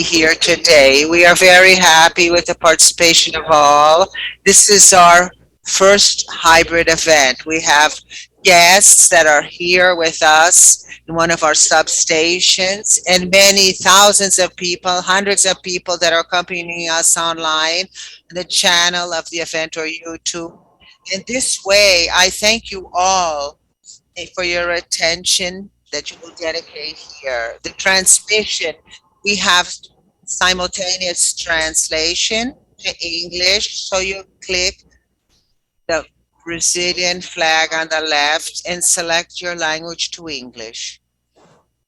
here today. We are very happy with the participation of all. This is our first hybrid event. We have guests that are here with us in one of our substations, and many thousands of people, hundreds of people that are accompanying us online, the channel of the event or YouTube. In this way, I thank you all for your attention that you will dedicate here. The transmission, we have simultaneous translation to English. So you click the Brazilian flag on the left and select your language to English.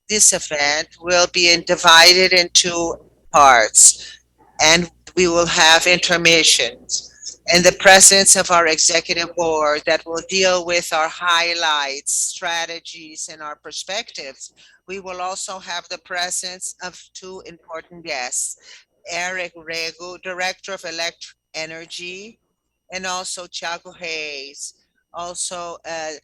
This event will be divided into parts, and we will have intermissions in the presence of our executive board that will deal with our highlights, strategies, and our perspectives. We will also have the presence of two important guests, Eric Rego, Director of Electric Energy, and also Thiago Hayes. Also, at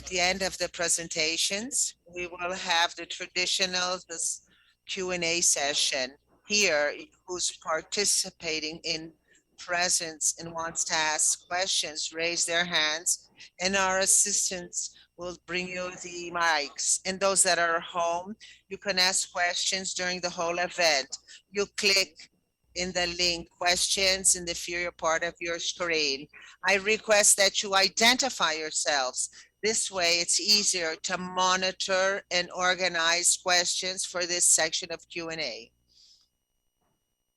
the end of the presentations, we will have the traditional this Q&A session here. Who's participating in presence and wants to ask questions, raise their hands, and our assistants will bring you the mics. And those that are home, you can ask questions during the whole event. You click in the link questions in the inferior part of your screen. I request that you identify yourselves. This way, it's easier to monitor and organize questions for this section of Q&A.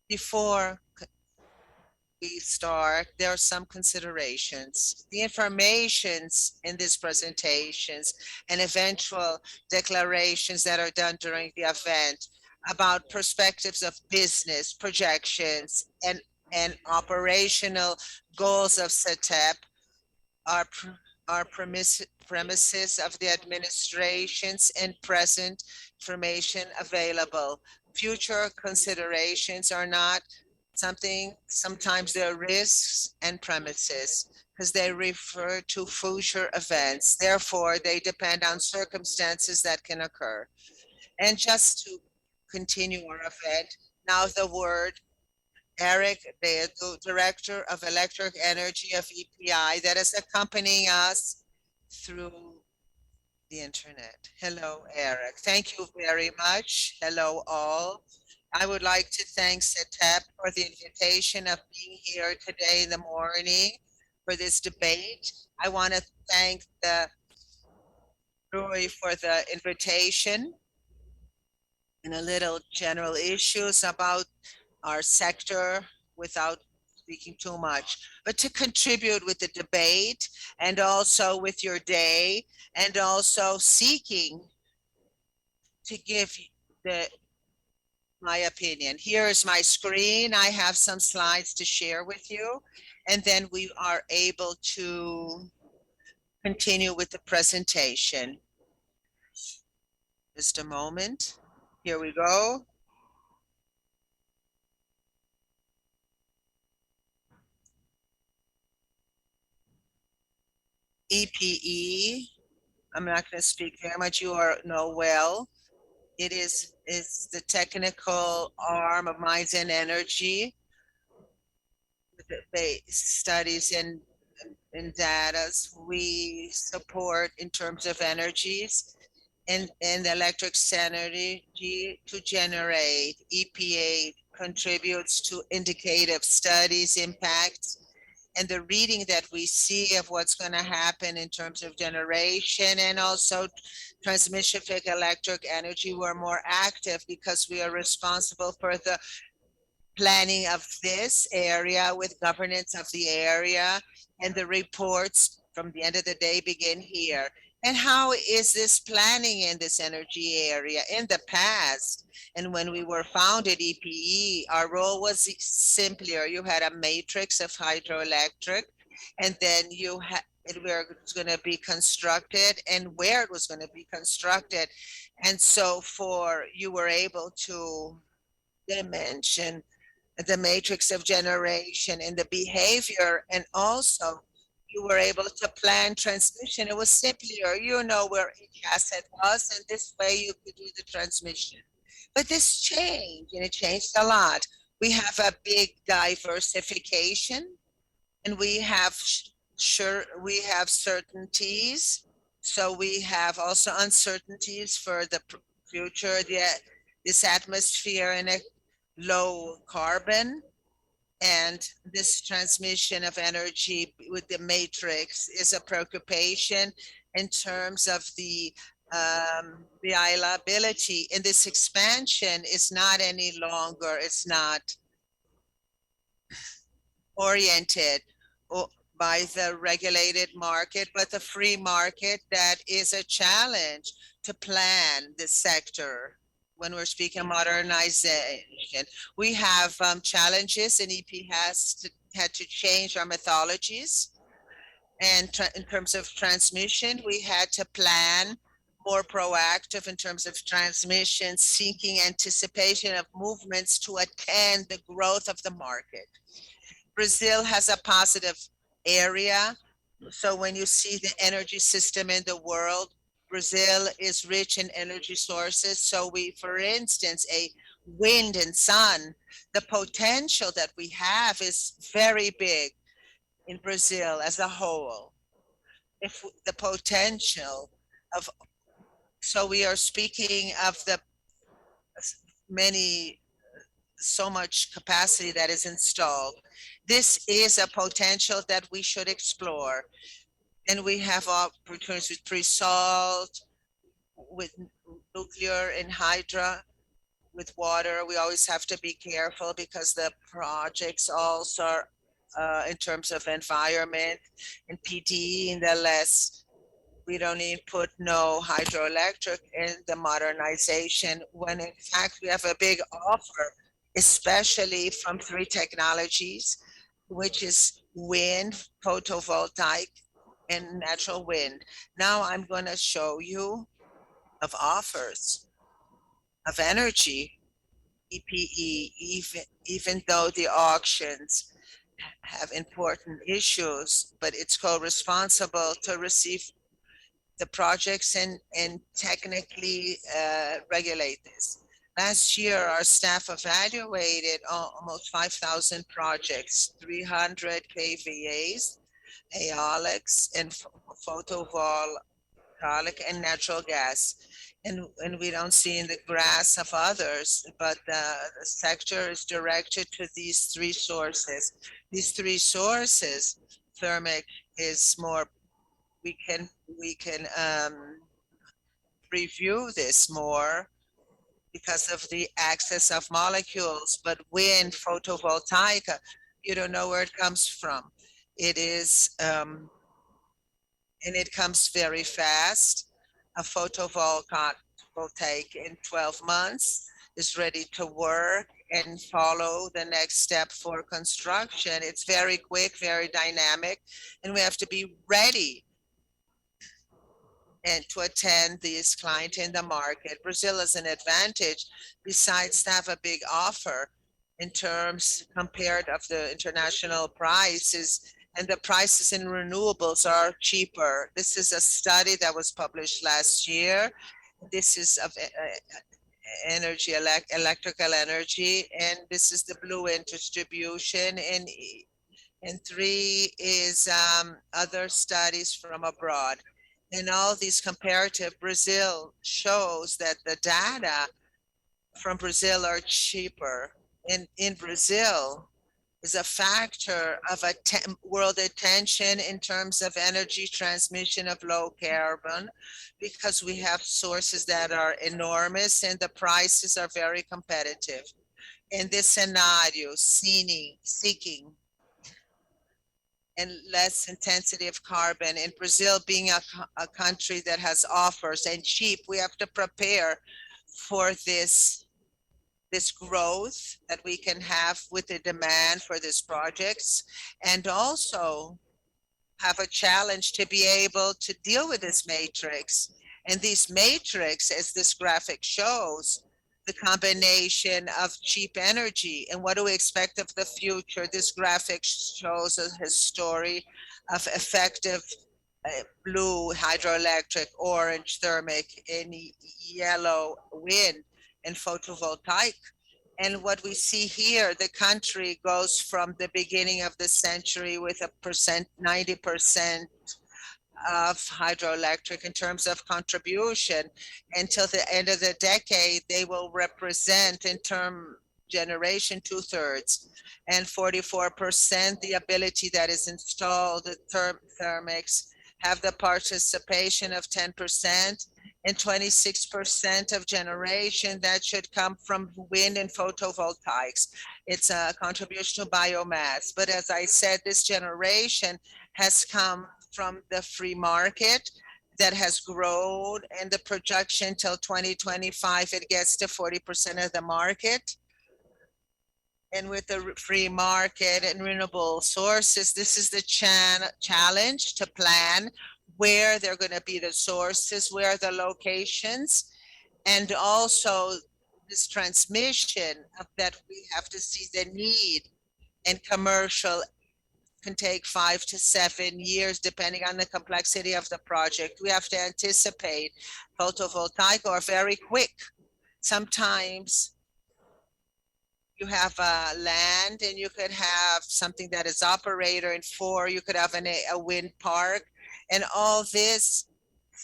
Before we start, there are some considerations. The informations in these presentations and eventual declarations that are done during the event about perspectives of business, projections, and operational goals of CTEEP are premises of the administrations and present information available. Future considerations are not something, sometimes there are risks and premises because they refer to future events. Therefore, they depend on circumstances that can occur. And just to continue our event, now the word Eric, the Director of Electric Energy of EPI, that is accompanying us through the internet. Hello, Eric. Thank you very much. Hello, all. I would like to thank CETEP for the invitation of being here today in the morning for this debate. I want to thank the Rui for the invitation and a little general issues about our sector without speaking too much, but to contribute with the debate and also with your day and also seeking to give the my opinion. Here is my screen. I have some slides to share with you, and then we are able to continue with the presentation. Just a moment. Here we go. EPE. I'm not going to speak very much. You are know well. It's the technical arm of Minds and Energy. They studies in data. We support in terms of energies and electric energy to generate. EPA contributes to indicative studies, impacts, and the reading that we see of what's going to happen in terms of generation and also transmission of electric energy. We're more active because we are responsible for the planning of this area with governance of the area, and the reports from the end of the day begin here. And how is this planning in this energy area in the past? And when we were founded EPE, our role was simpler. You had a matrix of hydroelectric, and then you had where it was going to be constructed and where it was going to be constructed. And so for you were able to dimension the matrix of generation and the behavior, and also you were able to plan transmission. It was simpler, you know where each asset was, and this way you could do the transmission. But this changed, and it changed a lot. We have a big diversification, and we have sure we have certainties. So we have also uncertainties for the future, this atmosphere and a low carbon. And this transmission of energy with the matrix is a preoccupation in terms of the reliability. And this expansion is not any longer, it's not oriented by the regulated market, but the free market that is a challenge to plan the sector. When we're speaking modernization, we have challenges, and EP had to change our methodologies. And in terms of transmission, we had to plan more proactive in terms of transmission, seeking anticipation of movements to attend the growth of the market. Brazil has a positive area. So when you see the energy system in the world, Brazil is rich in energy sources. So we, for instance, a wind and sun, the potential that we have is very big in Brazil as a whole. If the potential of, so we are speaking of the many, so much capacity that is installed. This is a potential that we should explore. And we have opportunities with pre-salt, with nuclear and hydro, with water. We always have to be careful because the projects also are, in terms of environment and PD, in the less we don't need put no hydroelectric in the modernization, when in fact we have a big offer, especially from three technologies, which is wind, photovoltaic, and natural wind. Now I'm going to show you of offers of energy, EPE, even though the auctions have important issues, but it's co-responsible to receive the projects and technically regulate this. Last year, our staff evaluated almost 5,000 projects, 300 KVAs, aeolics, and photovoltaic and natural gas. And we don't see in the grass of others, but the sector is directed to these three sources. These three sources, thermic is more, we can review this more because of the access of molecules, but wind, photovoltaic, you don't know where it comes from. It is, and it comes very fast. A photovoltaic in 12 months is ready to work and follow the next step for construction. It's very quick, very dynamic, and we have to be ready and to attend these clients in the market. Brazil is an advantage besides to have a big offer in terms compared of the international prices, and the prices in renewables are cheaper. This is a study that was published last year. This is of energy, electrical energy, and this is the blue in distribution, and three is other studies from abroad. In all these comparative, Brazil shows that the data from Brazil are cheaper. In Brazil is a factor of a world attention in terms of energy transmission of low carbon, because we have sources that are enormous and the prices are very competitive. In this scenario, seeking and less intensity of carbon. In Brazil being a country that has offers and cheap, we have to prepare for this growth that we can have with the demand for these projects, and also have a challenge to be able to deal with this matrix. And this matrix, as this graphic shows, the combination of cheap energy and what do we expect of the future. This graphic shows a story of effective blue hydroelectric, orange thermic, and yellow wind. and photovoltaic. And what we see here, the country goes from the beginning of the century with a percent, 90% of hydroelectric in terms of contribution. Until the end of the decade, they will represent in term generation 2/3 and 44% the ability that is installed. The thermics have the participation of 10% and 26% of generation that should come from wind and photovoltaics. It's a contribution to biomass. But as I said, this generation has come from the free market that has grown, and the projection till 2025, it gets to 40% of the market. And with the free market and renewable sources, this is the challenge to plan where they're going to be the sources, where are the locations, and also this transmission of that we have to see the need, and commercial can take 5 to 7 years, depending on the complexity of the project. We have to anticipate photovoltaic or very quick. Sometimes you have land and you could have something that is operator in 4, you could have a wind park, and all this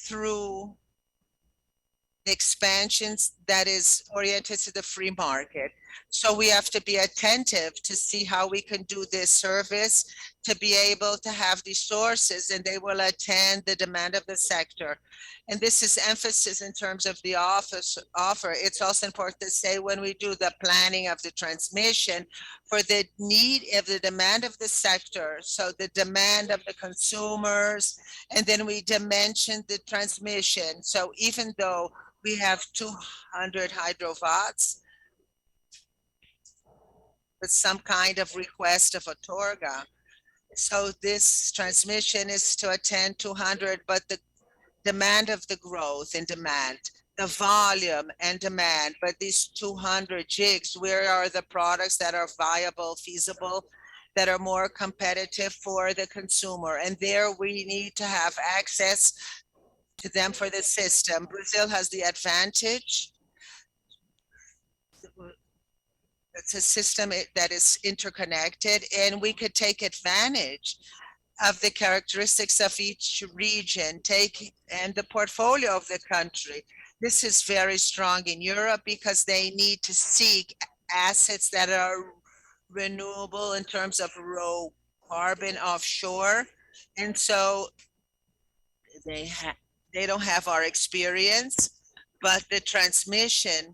through the expansions that is oriented to the free market. So we have to be attentive to see how we can do this service to be able to have these sources, and they will attend the demand of the sector. And this is emphasis in terms of the offer. It's also important to say when we do the planning of the transmission for the need of the demand of the sector, so the demand of the consumers, and then we dimension the transmission. So even though we have 200 hydrovats with some kind of request of a torga. So this transmission is to attend 200, but the demand of the growth in demand, the volume and demand, but these 200 gigs, where are the products that are viable, feasible, that are more competitive for the consumer? And there we need to have access to them for the system. Brazil has the advantage. It's a system that is interconnected, and we could take advantage of the characteristics of each region, and the portfolio of the country. This is very strong in Europe because they need to seek assets that are renewable in terms of low carbon offshore. And so they don't have our experience, but the transmission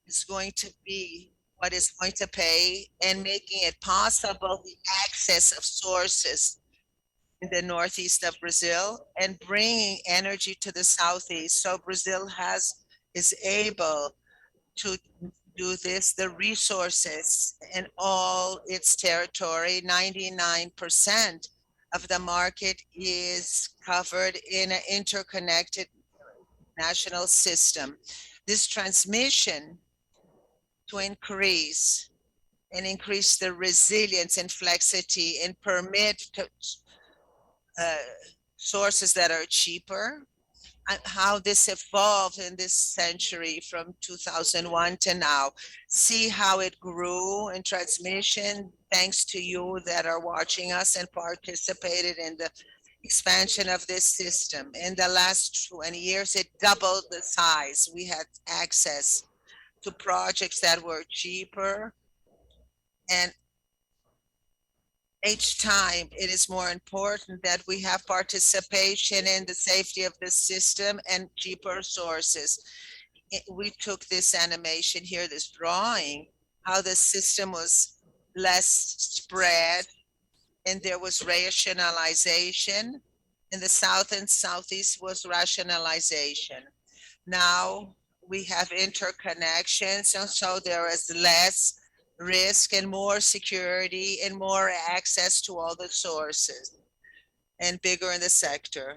is going to be what is going to pay, and making it possible the access of sources in the northeast of Brazil and bringing energy to the southeast. So Brazil is able to do this. The resources in all its territory, 99% of the market is covered in an interconnected national system. This transmission to increase the resilience and flexibility and permit sources that are cheaper. How this evolved in this century from 2001 to now. See how it grew in transmission, thanks to you that are watching us and participated in the expansion of this system. In the last 20 years, it doubled the size. We had access to projects that were cheaper, and each time it is more important that we have participation in the safety of the system and cheaper sources. We took this animation here, this drawing, how the system was less spread, and there was rationalization. In the south and southeast was rationalization. Now we have interconnections, and so there is less risk and more security and more access to all the sources, and bigger in the sector.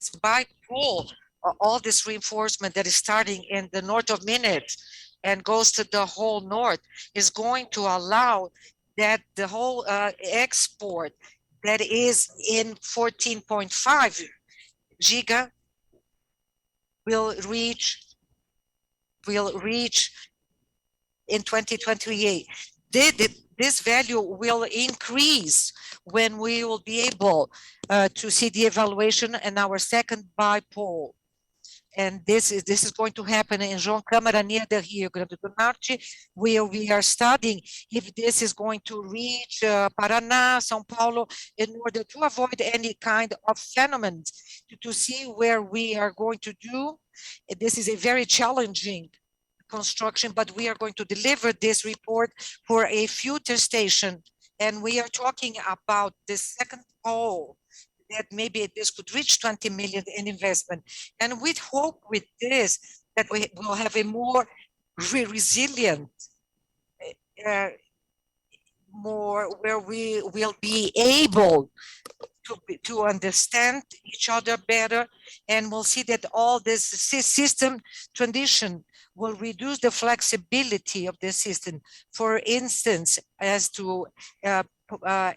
bipole, all this reinforcement that is starting in the north of Minute and goes to the whole north is going to allow that the whole export that is in 14.5 giga will reach in 2028. This value will increase when we will be able to see the evaluation in our second bipole. And this is going to happen in João Câmara near the Rio Grande do Norte, where we are studying if this is going to reach Paraná, São Paulo, in order to avoid any kind of phenomenon, to see where we are going to do. This is a very challenging construction, but we are going to deliver this report for a future station. And we are talking about the second pole that maybe this could reach 20 million in investment. And we hope with this that we will have a more resilient, more where we will be able to understand each other better, and we'll see that all this system transition will reduce the flexibility of the system. For instance, as to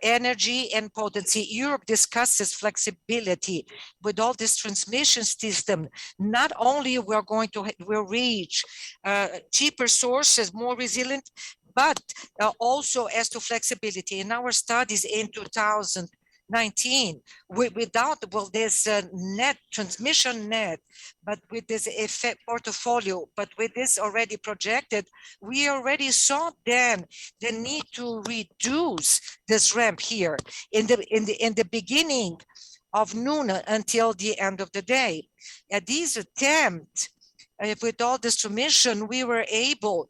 energy and potency, Europe discusses flexibility with all this transmission system. Not only we're going to will reach cheaper sources, more resilient, but also as to flexibility. In our studies in 2019, without this net transmission net, but with this effect portfolio, but with this already projected, we already saw then the need to reduce this ramp here in the beginning of noon until the end of the day. At these attempts, with all this transmission, we were able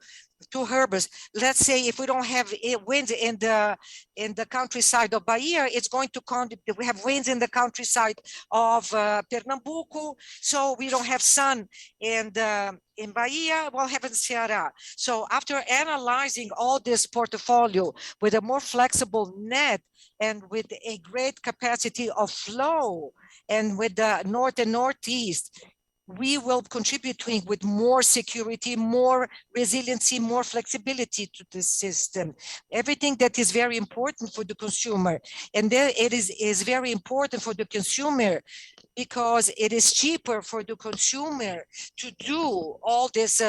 to harbors. Let's say if we don't have wind in the countryside of Bahia, it's going to come. We have winds in the countryside of Pernambuco, so we don't have sun in Bahia. We'll have in Ceará. So after analyzing all this portfolio with a more flexible net and with a great capacity of flow, and with the north and northeast, we will contribute with more security, more resiliency, more flexibility to the system. Everything that is very important for the consumer. And then it is very important for the consumer because it is cheaper for the consumer to do all this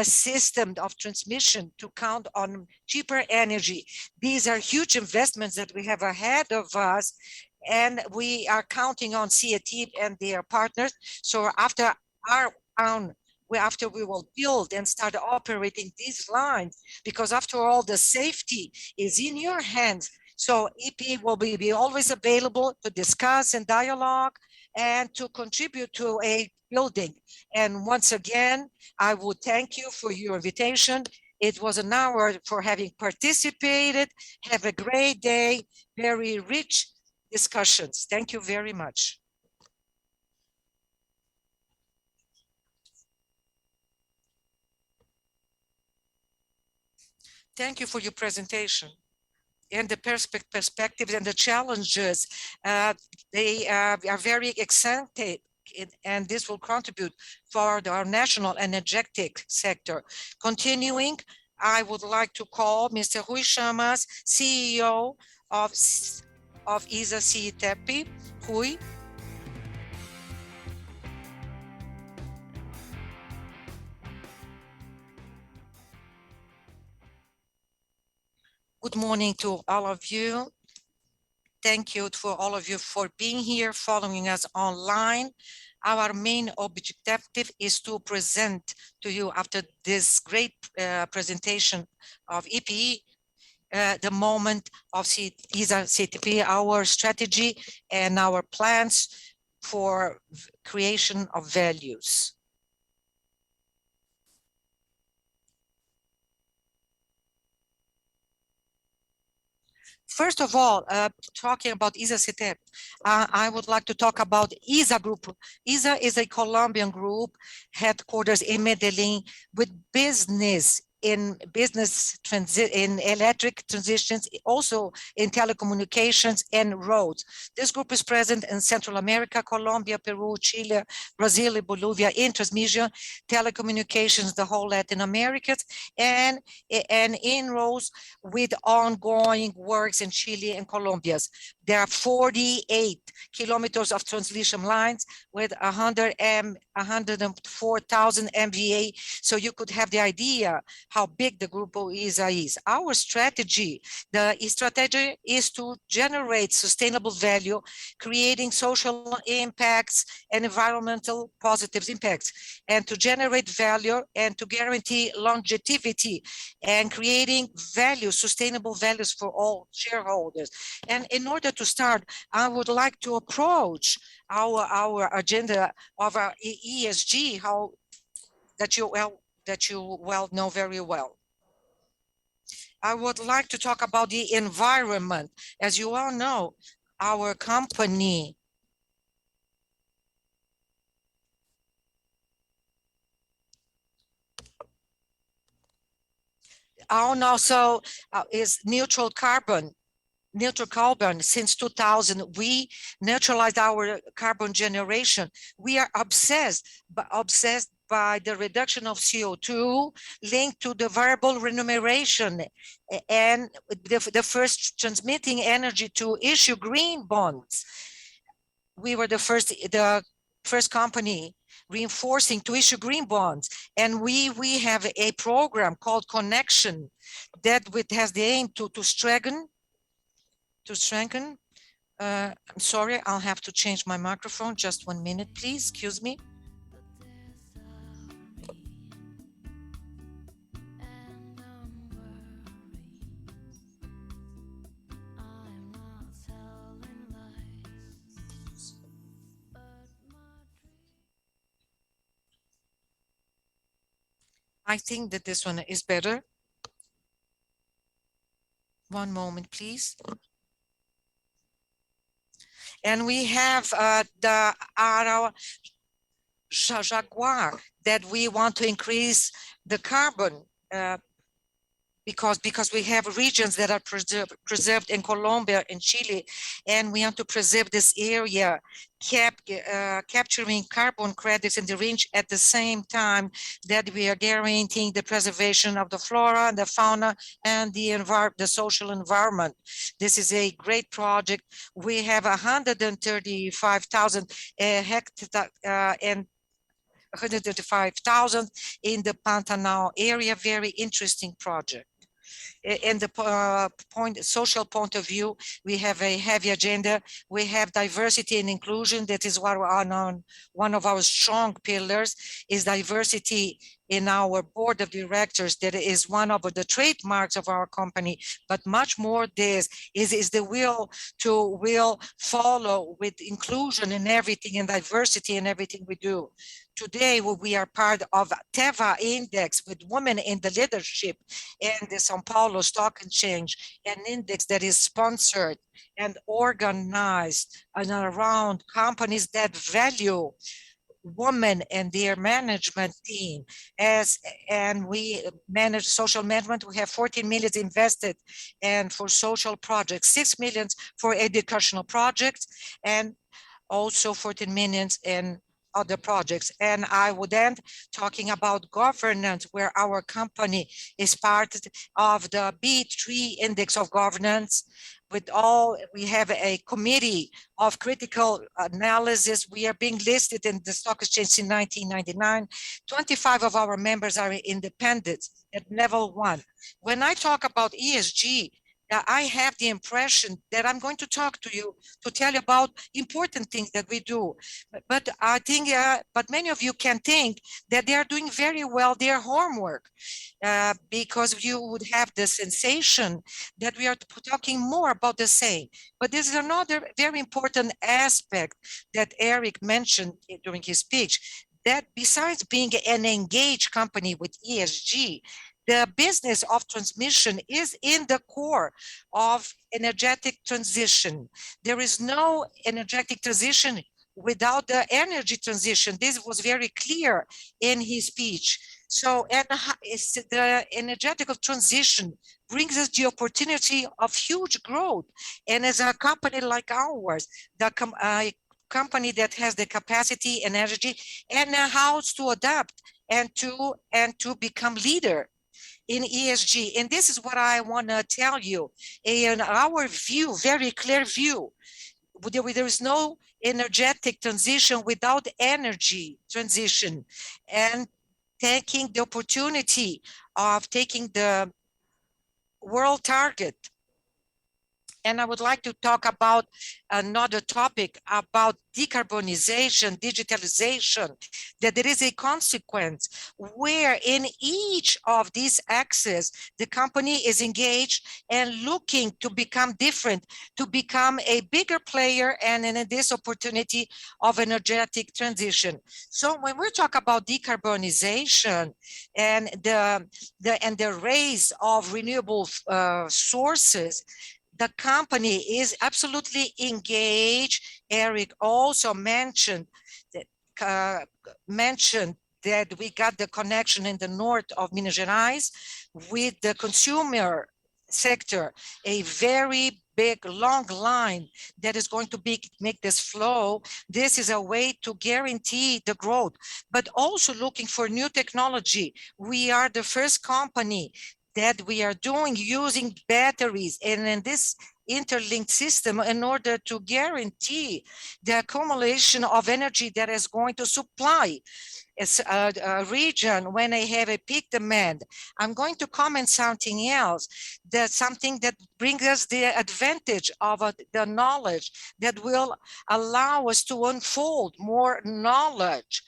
system of transmission to count on cheaper energy. These are huge investments that we have ahead of us, and we are counting on CTEEP and their partners. So after we will build and start operating these lines, because after all, the safety is in your hands. So EP will be always available to discuss and dialogue and to contribute to a building. And once again, I would thank you for your invitation. It was an hour for having participated. Have a great day, very rich discussions. Thank you very much. Thank you for your presentation and the perspectives and the challenges. They are very excited, and this will contribute for our national energetic sector. Continuing, I would like to call Mr. Rui Chamas, CEO of ISA CTEEP. Rui. Good morning to all of you. Thank you for all of you for being here, following us online. Our main objective is to present to you, after this great presentation of EPE, the moment of ISA CTEEP, our strategy and our plans for creation of values. First of all, talking about ISA CTEEP, I would like to talk about ISA Group. ISA is a Colombian group, headquarters in Medellin, with business in business in electric transitions, also in telecommunications and roads. This group is present in Central America, Colombia, Peru, Chile, Brazil, Bolivia, in transmission, telecommunications, the whole Latin America, and in roads with ongoing works in Chile and Colombia. There are 48 kilometers of transmission lines with 104,000 MVA. So you could have the idea how big the Grupo ISA is. Our strategy, the strategy is to generate sustainable value, creating social impacts and environmental positive impacts, and to generate value and to guarantee longevity and creating value, sustainable values for all shareholders. And in order to start, I would like to approach our agenda of our ESG, how that you well know very well. I would like to talk about the environment. As you all know, our company also is neutral carbon since 2000. We neutralized our carbon generation. We are obsessed by the reduction of CO2 linked to the variable remuneration and the first transmitting energy to issue green bonds. We were the first company reinforcing to issue green bonds. And we have a program called Connection that has the aim to strengthen. I'm sorry, I'll have to change my microphone. Just 1 minute, please. Excuse me. I think that this one is better. 1 moment, please. And we have our Jaguar that we want to increase the carbon because we have regions that are preserved in Colombia and Chile, and we want to preserve this area, capturing carbon credits in the range at the same time that we are guaranteeing the preservation of the flora and the fauna and the social environment. This is a great project. We have 135,000 hectares and 135,000 in the Pantanal area. Very interesting project. In the social point of view, we have a heavy agenda. We have diversity and inclusion. That is what one of our strong pillars is diversity in our board of directors. That is one of the trademarks of our company. But much more, this is the will follow with inclusion in everything and diversity in everything we do. Today, we are part of TEVA index with women in the leadership and the São Paulo Stock Exchange, an index that is sponsored and organized and around companies that value women and their management team. And we manage social management. We have 14 million invested and for social projects, 6 million for educational projects, and also 14 million in other projects. And I would end talking about governance, where our company is part of the B3 index of governance. We have a committee of critical analysis. We are being listed in the stock exchange in 1999. 25 of our members are independent at level 1. When I talk about ESG, I have the impression that I'm going to talk to you to tell you about important things that we do. But I think, but many of you can think that they are doing very well their homework because you would have the sensation that we are talking more about the same. But this is another very important aspect that Eric mentioned during his speech, that besides being an engaged company with ESG, the business of transmission is in the core of energetic transition. There is no energetic transition without the energy transition. This was very clear in his speech. So, the energetical transition brings us the opportunity of huge growth. And as a company like ours, company that has the capacity and energy and how to adapt and to become leader in ESG. And this is what I want to tell you. In our view, very clear view, there is no energetic transition without energy transition. And taking the opportunity of taking the world target. And I would like to talk about another topic about decarbonization, digitalization, that there is a consequence where in each of these axes, the company is engaged and looking to become different, to become a bigger player and in this opportunity of energetic transition. So when we talk about decarbonization and the raise of renewable sources, the company is absolutely engaged. Eric also that uh, mentioned that we got the connection in the north of Minas Gerais with the consumer sector, a very big long line that is going to make this flow. This is a way to guarantee the growth, but also looking for new technology. We are the first company that we are doing using batteries and in this interlinked system in order to guarantee the accumulation of energy that is going to supply a region when I have a peak demand. I'm going to comment something else, that something that brings us the advantage of the knowledge that will allow us to unfold more knowledge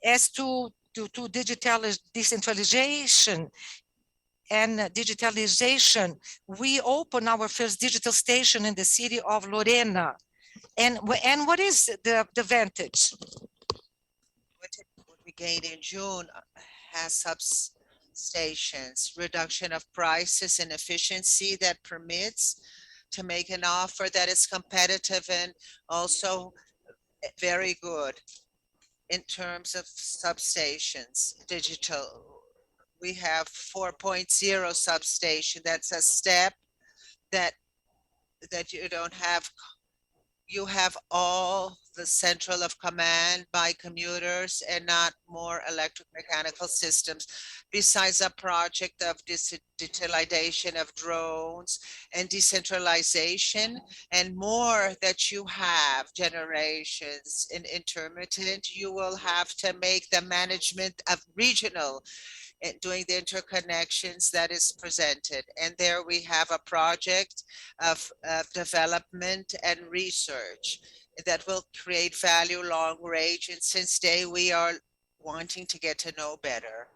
as to decentralization and digitalization. We open our first digital station in the city of Lorena. And what is the advantage? What we gained in June has substations, reduction of prices and efficiency that permits to make an offer that is competitive and also very good in terms of substations, digital. We have 4.0 substation. That's a step that you don't have. You have all the central of command by commuters and not more electric mechanical systems. Besides a project of digitalization of drones and decentralization and more that you have generations in intermittent, you will have to make the management of regional doing the interconnections that is presented. And there we have a project of development and research that will create value long range. And since day we are wanting to get to know better.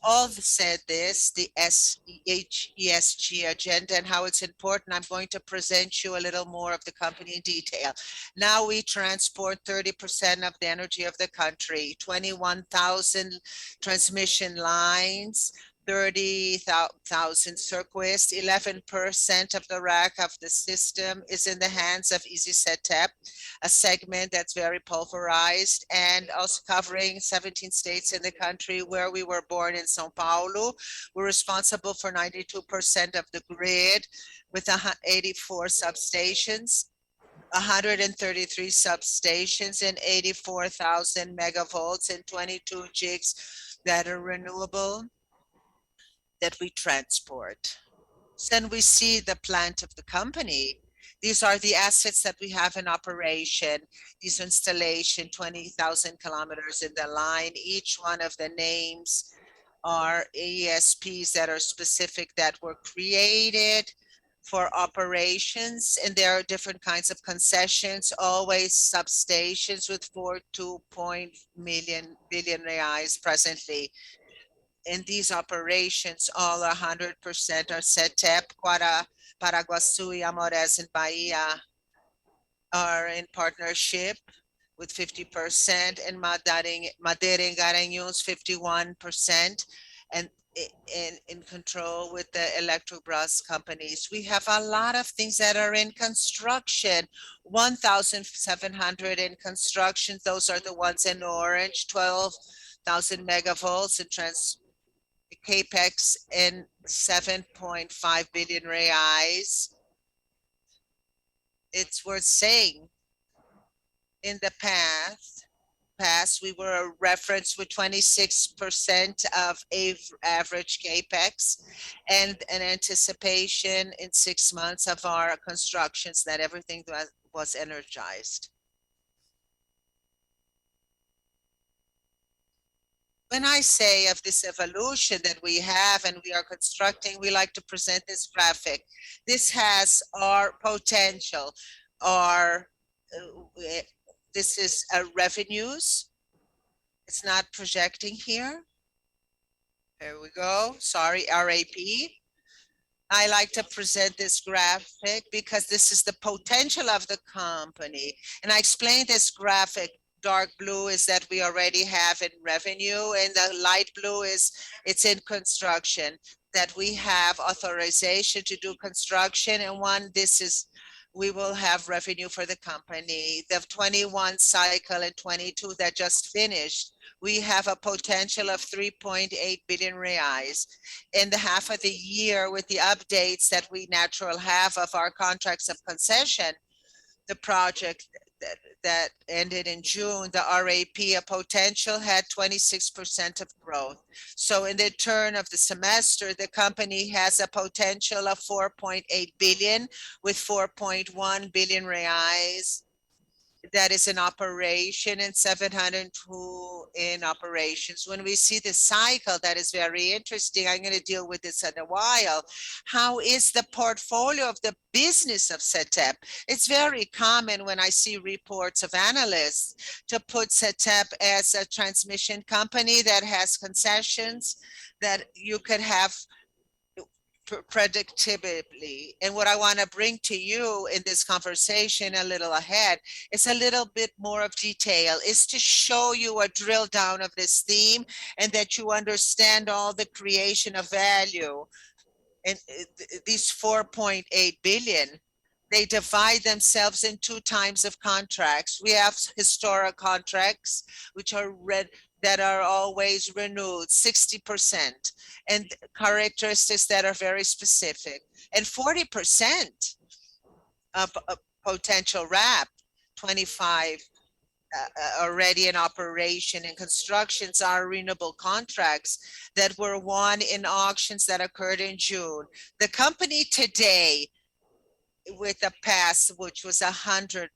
All said this, the ESG agenda and how it's important, I'm going to present you a little more of the company in detail. Now we transport 30% of the energy of the country, 21,000 transmission lines, 30,000 circuits, 11% of the rack of the system is in the hands of CTEEP, a segment that's very pulverized and also covering 17 states in the country where we were born in Sao Paulo. We're responsible for 92% of the grid with 84 substations. 133 substations and 84,000 megavolts and 22 gigs that are renewable that we transport. Then we see the plant of the company. These are the assets that we have in operation. These installation, 20,000 kilometers in the line. Each one of the names are ESPs that are specific that were created for operations, and there are different kinds of concessions, always substations with 4.2 billion reais presently. In these operations, all 100% are CTEEP, Paraguaçu, Amores, and Bahia are in partnership with 50%, and Madeira and Garanhuns 51%, and in control with the Electrobras companies. We have a lot of things that are in construction, 1,700 in construction. Those are the ones in orange, 12,000 megavolts in capex in 7.5 billion reais. It's worth saying in the past, we were a reference with 26% of average capex and an anticipation in 6 months of our constructions that everything was energized. When I say of this evolution that we have and we are constructing, we like to present this graphic. This has our potential, our this is revenues. It's not projecting here. There we go. Sorry, RAP. I like to present this graphic because this is the potential of the company. And I explained this graphic. Dark blue is that we already have in revenue, and the light blue is it's in construction, that we have authorization to do construction. And one, this is we will have revenue for the company. The 21 cycle and 22 that just finished, we have a potential of 3.8 billion reais in the half of the year with the updates that we natural have of our contracts of concession. The project that ended in June, the RAP, a potential had 26% of growth. So in the turn of the semester, the company has a potential of 4.8 billion with 4.1 billion reais that is in operation and 702 in operations. When we see the cycle, that is very interesting. I'm going to deal with this in a while. How is the portfolio of the business of CTEEP? It's very common when I see reports of analysts to put CTEEP as a transmission company that has concessions that you could have predictably. And what I want to bring to you in this conversation a little ahead is a little bit more of detail, is to show you a drill down of this theme and that you understand all the creation of value. And these 4.8 billion, they divide themselves in two types of contracts. We have historic contracts, which are that are always renewed, 60%, and characteristics that are very specific. And 40% of potential RAP, 25 already in operation and constructions are renewable contracts that were won in auctions that occurred in June. The company today with the past, which was 100%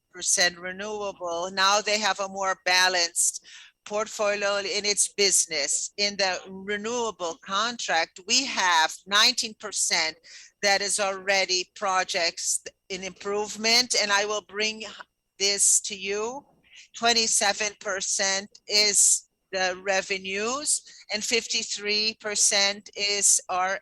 renewable. Now they have a more balanced portfolio in its business. In the renewable contract, we have 19% that is already projects in improvement, and I will bring this to you. 27% is the revenues, and 53% is our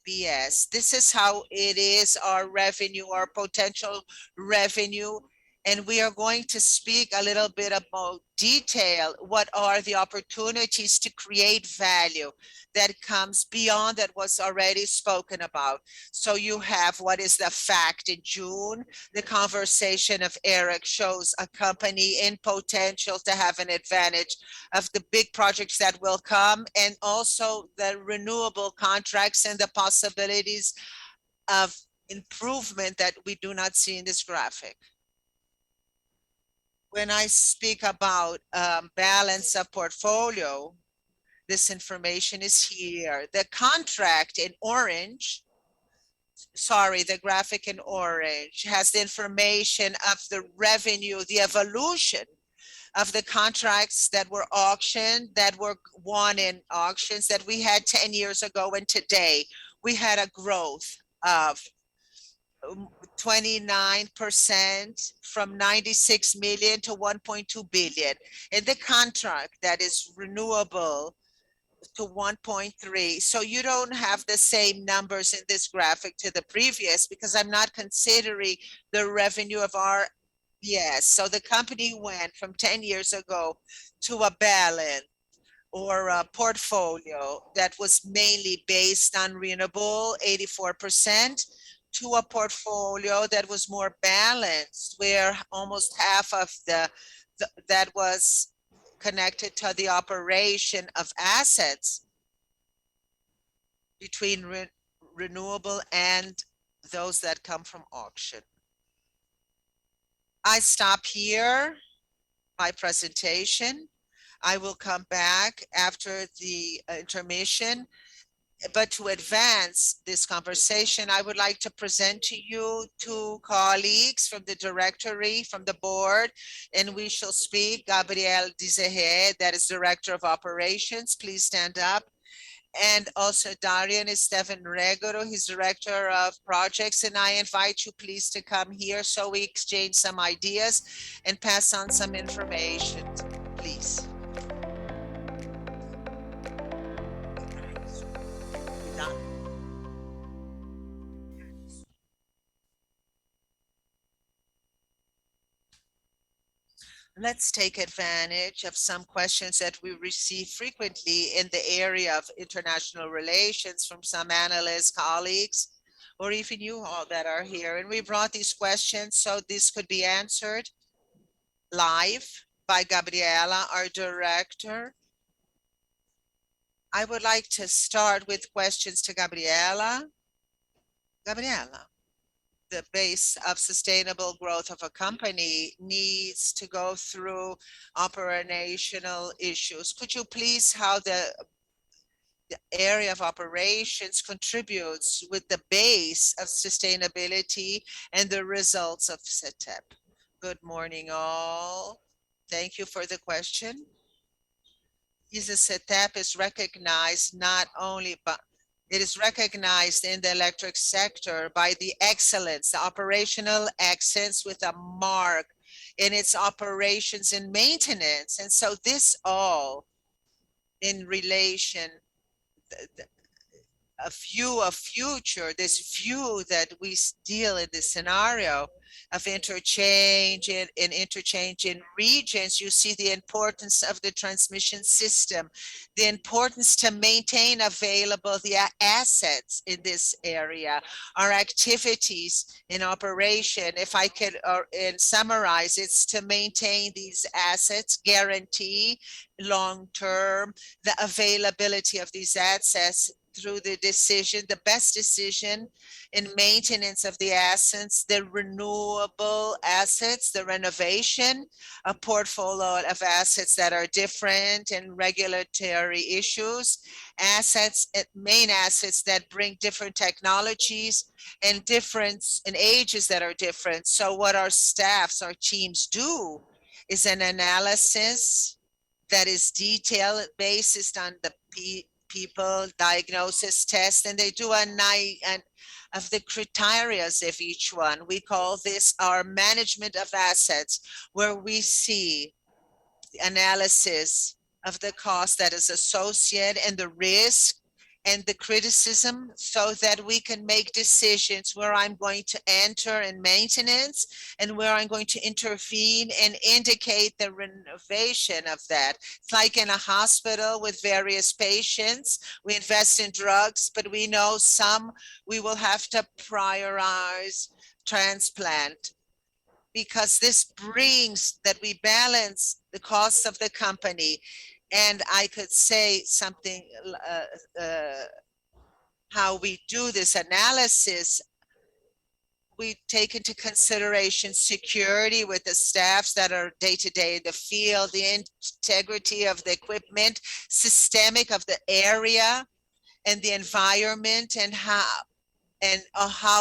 BS. This is how it is, our revenue, our potential revenue. And we are going to speak a little bit about detail. What are the opportunities to create value that comes beyond that was already spoken about? So you have what is the fact in June. The conversation of Eric shows a company in potential to have an advantage of the big projects that will come, and also the renewable contracts and the possibilities of improvement that we do not see in this graphic. When I speak about balance of portfolio, this information is here. The contract in orange, sorry, the graphic in orange has the information of the revenue, the evolution of the contracts that were auctioned, that were won in auctions that we had 10 years ago, and today we had a growth of 29% from 96 million to 1.2 billion. In the contract that is renewable to 1.3. So you don't have the same numbers in this graphic to the previous because I'm not considering the revenue of our, yes. So the company went from 10 years ago to a balance or a portfolio that was mainly based on renewable, 84%, to a portfolio that was more balanced, where almost half of that was connected to the operation of assets. between renewable and those that come from auction. I stop here my presentation. I will come back after the intermission. But to advance this conversation, I would like to present to you two colleagues from the directory, from the board, and we shall speak. Gabriel Dizehe, that is Director of Operations. Please stand up. And also Darian Estevan Regoro, he's Director of Projects. And I invite you please to come here so we exchange some ideas and pass on some information, please. Let's take advantage of some questions that we receive frequently in the area of international relations from some analysts, colleagues, or even you all that are here. And we brought these questions so this could be answered live by Gabriela, our director. I would like to start with questions to Gabriela. Gabriela, the base of sustainable growth of a company needs to go through operational issues. Could you please how the area of operations contributes with the base of sustainability and the results of CTEEP? Good morning, all. Thank you for the question. ISA CTEEP is recognized not only by it is recognized in the electric sector by the excellence, the operational excellence with a mark in its operations and maintenance. And so this all in relation, a view of future, this view that we deal in this scenario of interchange and interchange in regions, you see the importance of the transmission system, the importance to maintain available the assets in this area, our activities in operation. If I could summarize, it's to maintain these assets, guarantee long-term the availability of these assets through the decision, the best decision in maintenance of the assets, the renewable assets, the renovation, a portfolio of assets that are different and regulatory issues, assets, main assets that bring different technologies and difference in ages that are different. So what our staffs, our teams do is an analysis that is detailed based on the people diagnosis test, and they do a night and of the criteria of each one. We call this our management of assets, where we see the analysis of the cost that is associated and the risk and the criticism so that we can make decisions where I'm going to enter in maintenance and where I'm going to intervene and indicate the renovation of that. It's like in a hospital with various patients. We invest in drugs, but we know some we will have to prioritize transplant because this brings that we balance the costs of the company. And I could say something, how we do this analysis. We take into consideration security with the staffs that are day to day in the field, the integrity of the equipment, systemic of the area and the environment, and how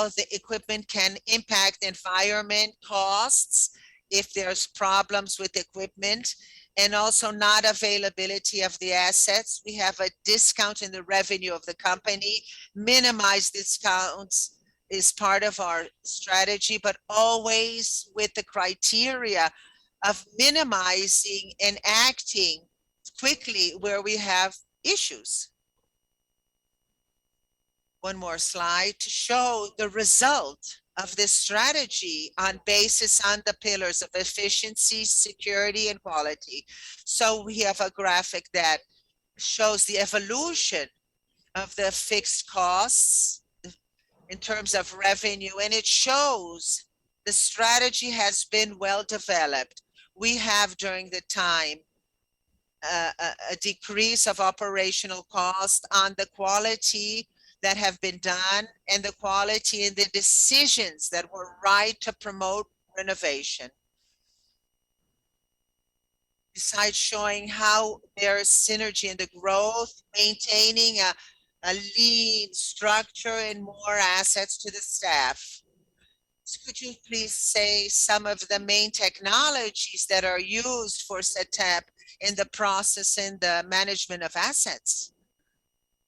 the equipment can impact environment costs if there's problems with equipment, and also not availability of the assets. We have a discount in the revenue of the company. Minimize discounts is part of our strategy, but always with the criteria of minimizing and acting quickly where we have issues. One more slide to show the result of this strategy on basis on the pillars of efficiency, security, and quality. So we have a graphic that shows the evolution of the fixed costs in terms of revenue, and it shows the strategy has been well developed. We have during the time a decrease of operational cost on the quality that have been done and the quality and the decisions that were right to promote renovation. Besides showing how there's synergy in the growth, maintaining a lean structure and more assets to the staff. So could you please say some of the main technologies that are used for CTEEP in the process and the management of assets?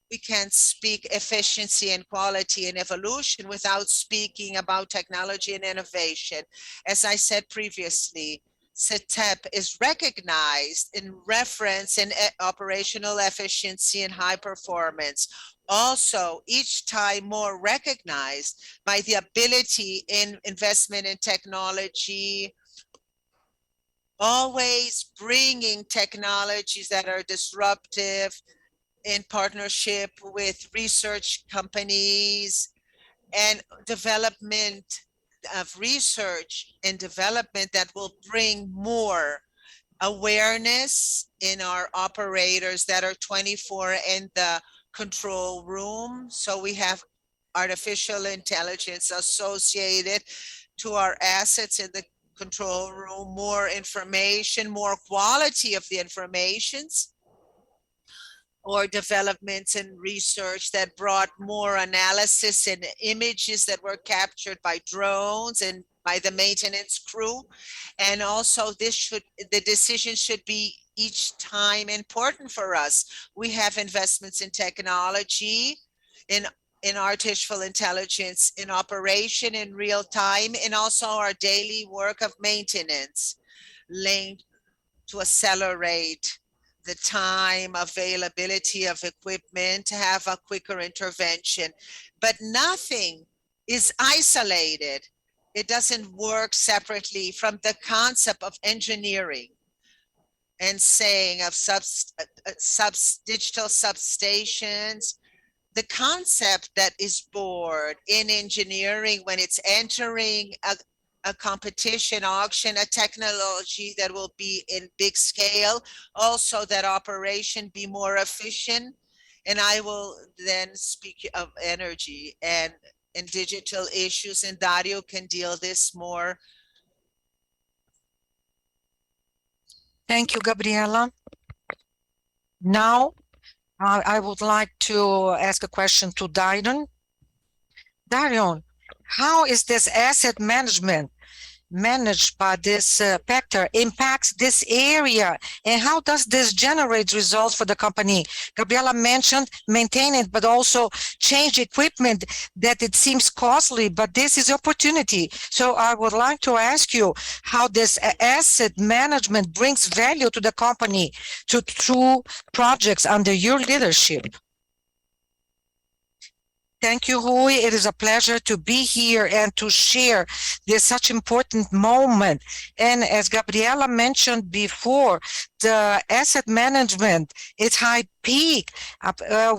We can't speak efficiency and quality and evolution without speaking about technology and innovation. As I said previously, CTEEP is recognized in reference in operational efficiency and high performance. Also, each time more recognized by the ability in investment in technology, always bringing technologies that are disruptive, in partnership with research companies and development of research and development that will bring more awareness in our operators that are 24 in the control room. So we have artificial intelligence associated to our assets in the control room, more information, more quality of the informations, or developments and research that brought more analysis and images that were captured by drones and by the maintenance crew. And also the decision should be each time important for us. We have investments in technology, in artificial intelligence, in operation in real time, and also our daily work of maintenance linked to accelerate the time availability of equipment to have a quicker intervention. But nothing is isolated. It doesn't work separately from the concept of engineering and saying of digital substations. The concept that is born in engineering when it's entering a competition auction, a technology that will be in big scale, also that operation be more efficient. And I will then speak of energy and digital issues, and Dario can deal this more. Thank you, Gabriela. Now, I would like to ask a question to Darion. Darion, how is this asset management managed by this factor impacts this area, and how does this generate results for the company? Gabriela mentioned maintain it, but also change equipment that it seems costly, but this is opportunity. So I would like to ask you how this asset management brings value to the company through projects under your leadership. Thank you, Rui. It is a pleasure to be here and to share this such important moment. And as Gabriela mentioned before, the asset management is high peak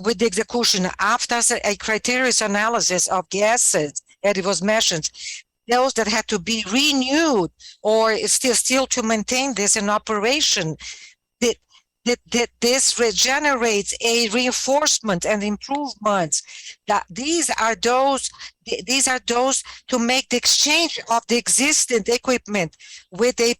with the execution after a criteria analysis of the assets, and it was mentioned, those that had to be renewed or still to maintain this in operation. That this regenerates a reinforcement and improvements. That these are those to make the exchange of the existing equipment with a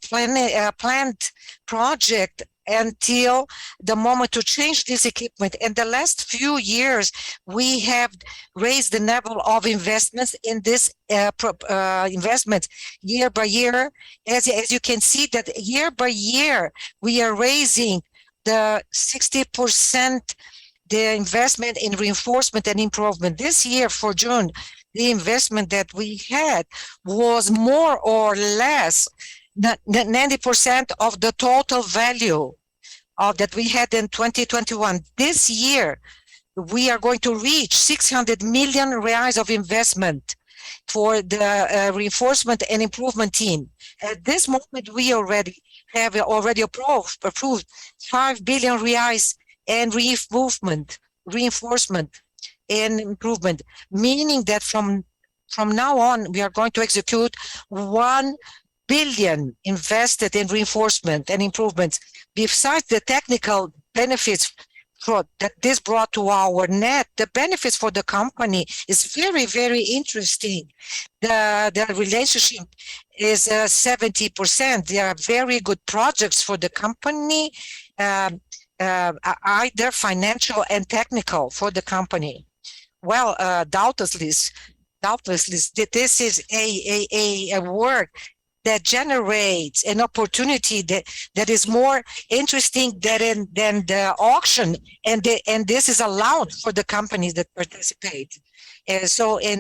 planned project until the moment to change this equipment. In the last few years, we have raised the level of investments in this investment year by year. As you can see that year by year, we are raising the 60% the investment in reinforcement and improvement. This year for June, the investment that we had was more or less 90% of the total value of that we had in 2021. This year, we are going to reach 600 million reais of investment for the reinforcement and improvement team. At this moment, we have already approved 5 billion reais and reinforcement and improvement, meaning that from now on, we are going to execute 1 billion invested in reinforcement and improvements. Besides the technical benefits that this brought to our net, the benefits for the company is very, very interesting. The relationship is 70%. They are very good projects for the company, either financial and technical for the company. Well, doubtlessly, this is a work that generates an opportunity that is more interesting than the auction, and this is allowed for the companies that participate. So in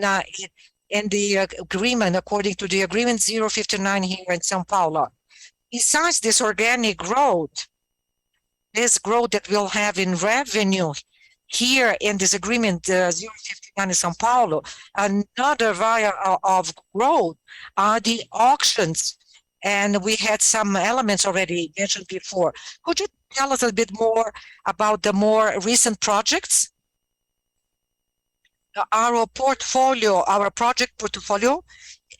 the agreement, according to the agreement 059 here in São Paulo, besides this organic growth, this growth that we'll have in revenue here in this agreement 059 in São Paulo, another via of growth are the auctions. And we had some elements already mentioned before. Could you tell us a bit more about the more recent projects? Our portfolio, our project portfolio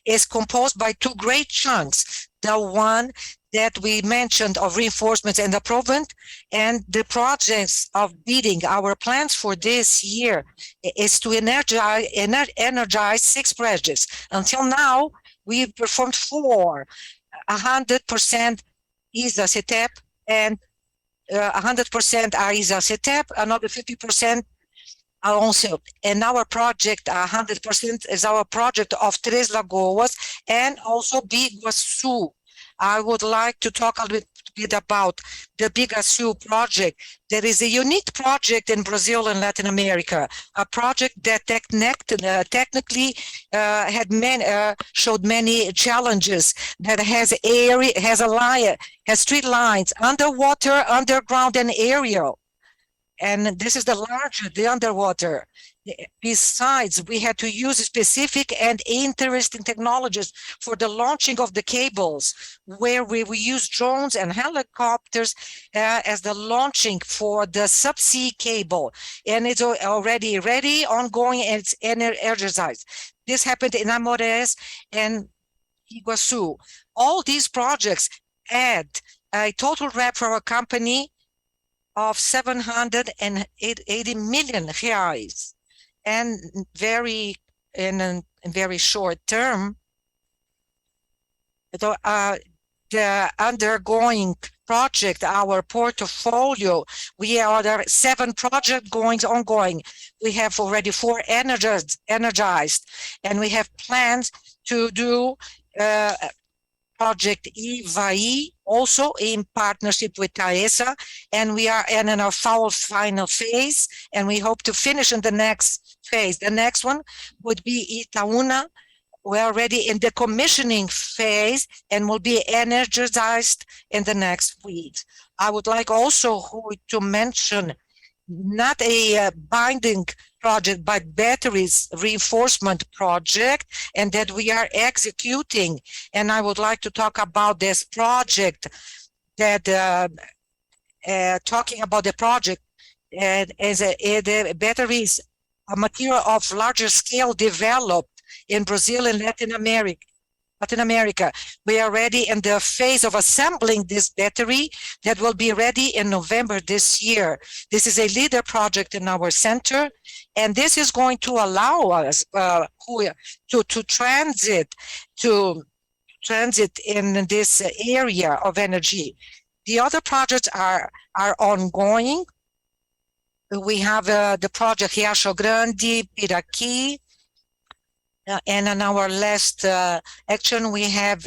is composed by two great chunks. The one that we mentioned of reinforcements and improvement, and the projects of bidding. Our plans for this year is to energize 6 projects. Until now, we performed 4, 100% ISA CTEEP and 100% ISA CTEEP, another 50% also. And our project, 100% is our project of Três Lagoas and also Biguaçu. I would like to talk a little bit about the Biguaçu project. There is a unique project in Brazil and Latin America, a project that technically showed many challenges, that has street lines, underwater, underground, and aerial. And this is the larger, the underwater. Besides, we had to use specific and interesting technologies for the launching of the cables, where we use drones and helicopters as the launching for the subsea cable. And it's already ready, ongoing, and it's energized. This happened in Amores and Iguaçu. All these projects add a total rep for our company of 780 million reais. And in a very short term, the undergoing project, our portfolio, we are there 7 projects ongoing. We have already 4 energized, and we have plans to do project Ivaí, also in partnership with TAESA, and we are in our final phase, and we hope to finish in the next phase. The next one would be Itaúna. We're already in the commissioning phase and will be energized in the next week. I would like also to mention not a binding project, but batteries reinforcement project, and that we are executing. And I would like to talk about this project, that talking about the project as the batteries, a material of larger scale developed in Brazil and Latin America. We are already in the phase of assembling this battery that will be ready in November this year. This is a leader project in our center, and this is going to allow us to transit in this area of energy. The other projects are ongoing. We have the project Riacho Grande, Piraqui, and in our last action, we have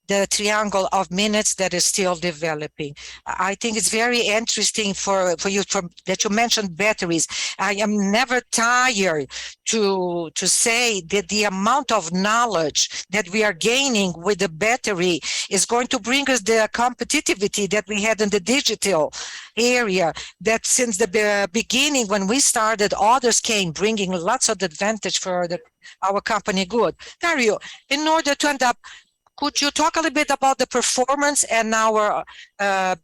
the triangle of minutes that is still developing. I think it's very interesting for you that you mentioned batteries. I am never tired to say that the amount of knowledge that we are gaining with the battery is going to bring us the competitivity that we had in the digital area, that since the beginning when we started, others came bringing lots of advantage for our company good. Dario, in order to end up, could you talk a little bit about the performance and our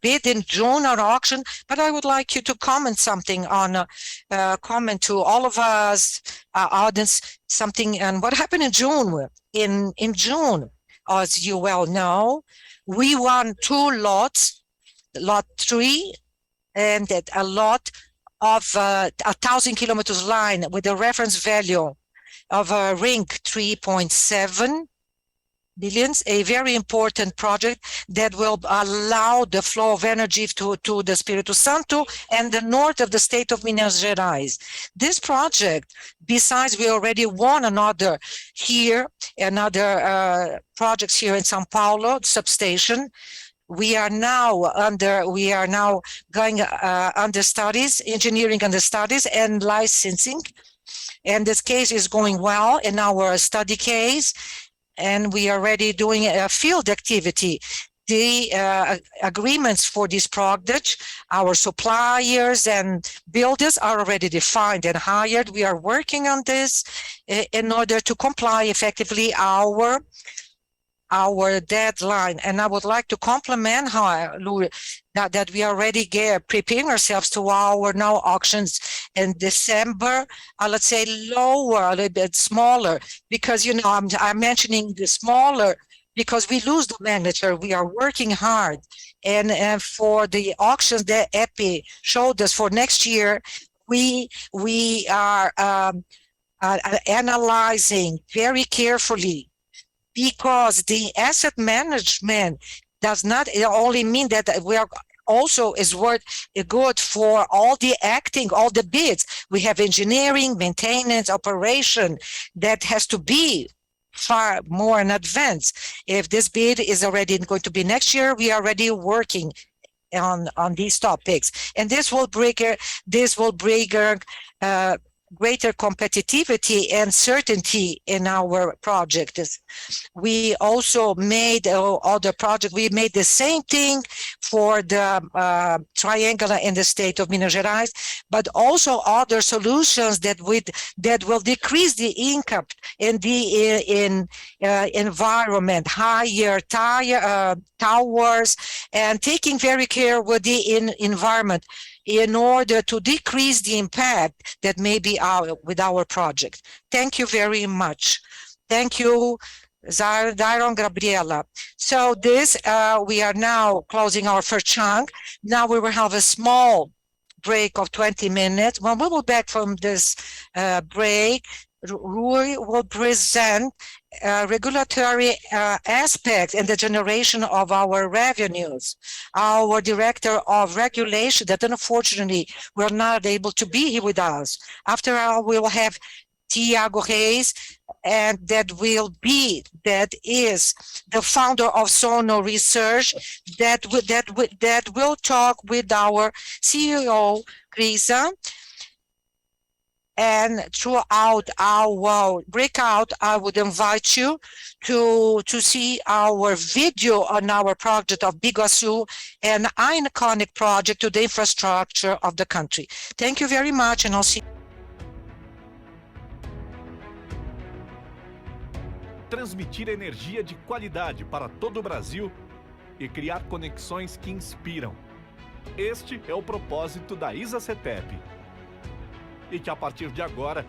bid in June on auction? But I would like you to comment something on, comment to all of us, audience, something, and what happened in June. In June, as you well know, we won 2 lots, lot 3 and that a lot of 1,000 kilometers line with a reference value of a ring 3.7 billions, a very important project that will allow the flow of energy to the Espírito Santo and the north of the state of Minas Gerais. This project, besides we already won another projects here in São Paulo substation. We are now going under studies, engineering under studies and licensing. And this case is going well in our study case, and we are already doing a field activity. The agreements for this project, our suppliers and builders are already defined and hired. We are working on this in order to comply effectively our deadline. And I would like to compliment that we already preparing ourselves to our now auctions in December. Let's say lower, a little bit smaller, because I'm mentioning the smaller because we lose the magnitude. We are working hard, and for the auctions that EPI showed us for next year, we are analyzing very carefully, because the asset management does not only mean that we are also is worth good for all the bids. We have engineering, maintenance, operation that has to be far more in advance. If this bid is already going to be next year, we are already working on these topics, and this will bring greater competitivity and certainty in our projects. We also made other projects. We made the same thing for the triangular in the state of Minas Gerais, but also other solutions that will decrease the income in the environment, higher towers, and taking very care with the environment in order to decrease the impact that may be with our project. Thank you very much. Thank you, Dairon, Gabriela. So we are now closing our first chunk. Now we will have a small break of 20 minutes. When we will back from this break, Rui will present regulatory aspects and the generation of our revenues. Our director of regulation that unfortunately were not able to be here with us. After all, we will have Tiago Reis, and that is the founder of Sono Research, that will talk with our CEO, Grisa. And throughout our breakout, I would invite you to see our video on our project of Biguaçu, an iconic project to the infrastructure of the country. Thank you very much, and I'll see you. Transmitir energia de qualidade para todo o Brasil e criar conexões que inspiram. Este é o propósito da CTEEP. E que a partir de agora,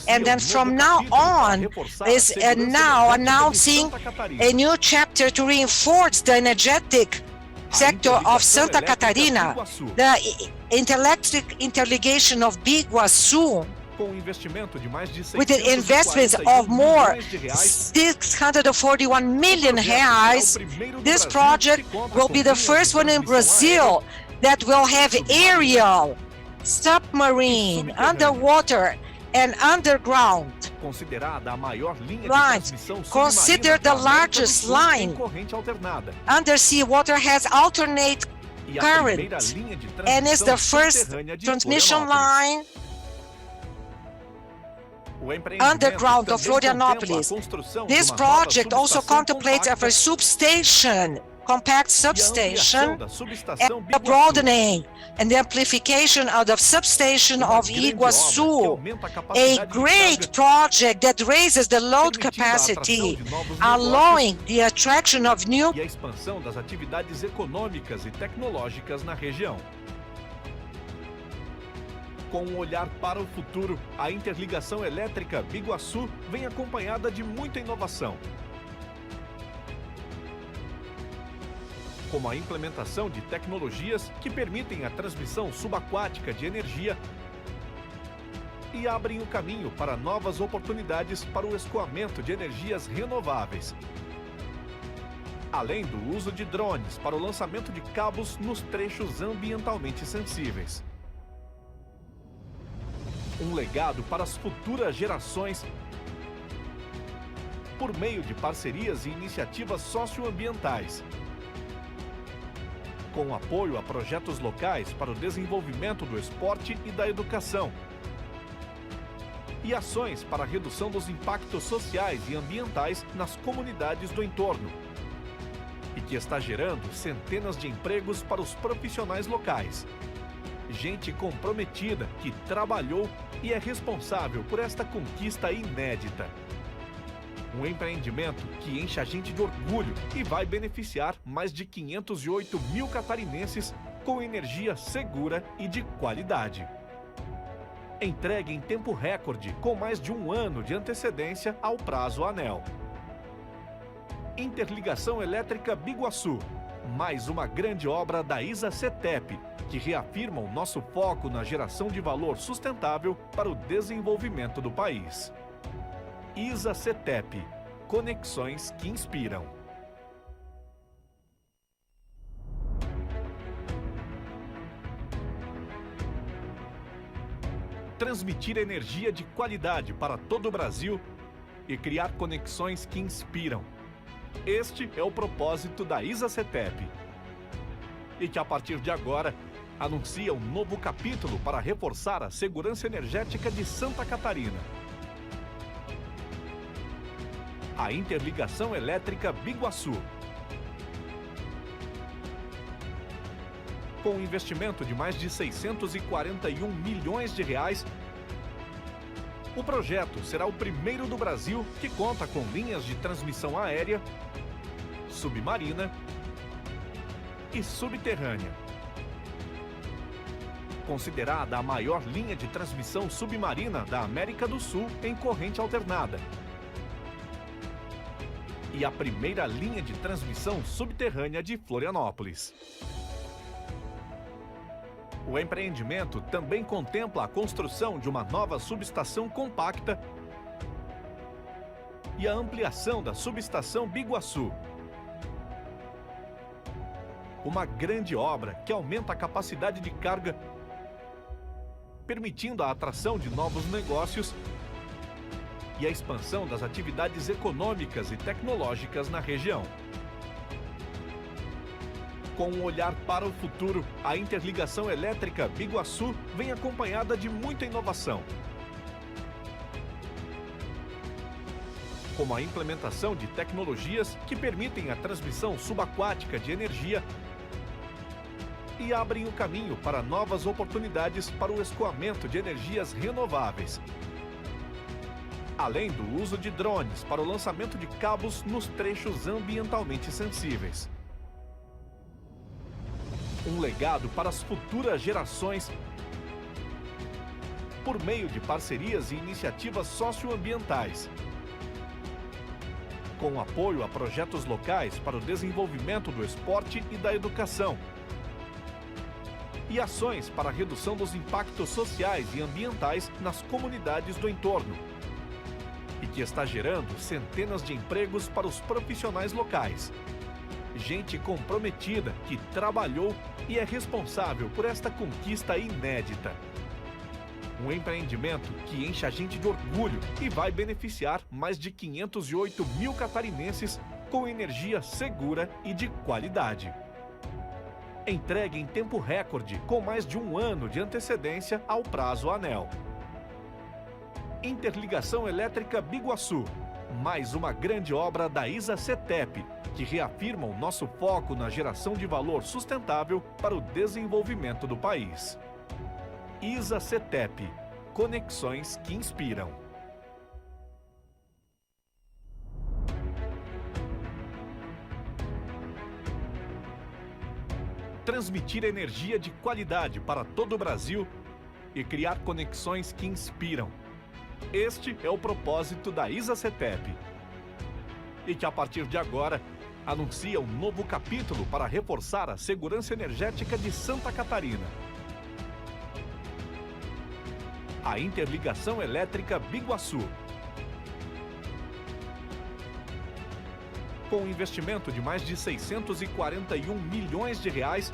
and then from now on is now announcing a new chapter to reinforce the energetic sector of Santa Catarina, the interligation of Biguaçu, with an investment of more 641 million reais. This project will be the first one in Brazil that will have aerial, submarine, underwater, and underground lines. Considered the largest line. Undersea water has alternate current and is the first transmission line underground of Florianópolis. This project also contemplates a substation, compact substation, and the broadening and the amplification of the substation of Iguaçu, a great project that raises the load capacity, allowing the attraction of new e a expansão das atividades econômicas e tecnológicas na região. Com um olhar para o futuro, a interligação elétrica Biguaçu vem acompanhada de muita inovação. como a implementação de tecnologias que permitem a transmissão subaquática de energia e abrem o caminho para novas oportunidades para o escoamento de energias renováveis, além do uso de drones para o lançamento de cabos nos trechos ambientalmente sensíveis. Um legado para as futuras gerações por meio de parcerias e iniciativas socioambientais, com apoio a projetos locais para o desenvolvimento do esporte e da educação, e ações para a redução dos impactos sociais e ambientais nas comunidades do entorno, e que está gerando centenas de empregos para os profissionais locais. Gente comprometida que trabalhou e é responsável por esta conquista inédita. Um empreendimento que enche a gente de orgulho e vai beneficiar mais de 508 mil catarinenses com energia segura e de qualidade. Entregue em tempo recorde, com mais de um ano de antecedência ao prazo ANEEL. Interligação Elétrica Biguaçu, mais uma grande obra da CTEEP, que reafirma o nosso foco na geração de valor sustentável para o desenvolvimento do país. CTEEP, conexões que inspiram. Transmitir energia de qualidade para todo o Brasil e criar conexões que inspiram. Este é o propósito da CTEEP. E que a partir de agora anuncia um novo capítulo para reforçar a segurança energética de Santa Catarina. A Interligação Elétrica Biguaçu. Com um investimento de mais de 641 milhões de reais, o projeto será o primeiro do Brasil que conta com linhas de transmissão aérea, submarina e subterrânea. Considerada a maior linha de transmissão submarina da América do Sul em corrente alternada. E a primeira linha de transmissão subterrânea de Florianópolis. O empreendimento também contempla a construção de uma nova subestação compacta e a ampliação da subestação Biguaçu. Uma grande obra que aumenta a capacidade de carga, permitindo a atração de novos negócios e a expansão das atividades econômicas e tecnológicas na região. Com um olhar para o futuro, a Interligação Elétrica Biguaçu vem acompanhada de muita inovação, como a implementação de tecnologias que permitem a transmissão subaquática de energia e abrem o caminho para novas oportunidades para o escoamento de energias renováveis, além do uso de drones para o lançamento de cabos nos trechos ambientalmente sensíveis. Um legado para as futuras gerações por meio de parcerias e iniciativas socioambientais, com apoio a projetos locais para o desenvolvimento do esporte e da educação, e ações para a redução dos impactos sociais e ambientais nas comunidades do entorno, e que está gerando centenas de empregos para os profissionais locais. Gente comprometida que trabalhou e é responsável por esta conquista inédita. Um empreendimento que enche a gente de orgulho e vai beneficiar mais de 508 mil catarinenses com energia segura e de qualidade. Entregue em tempo recorde, com mais de um ano de antecedência ao prazo ANEEL. Interligação Elétrica Biguaçu, mais uma grande obra da CTEEP, que reafirma o nosso foco na geração de valor sustentável para o desenvolvimento do país. CTEEP, conexões que inspiram. Transmitir energia de qualidade para todo o Brasil e criar conexões que inspiram. Este é o propósito da CTEEP. E que a partir de agora anuncia um novo capítulo para reforçar a segurança energética de Santa Catarina. A interligação elétrica Biguaçu. Com um investimento de mais de 641 milhões de reais,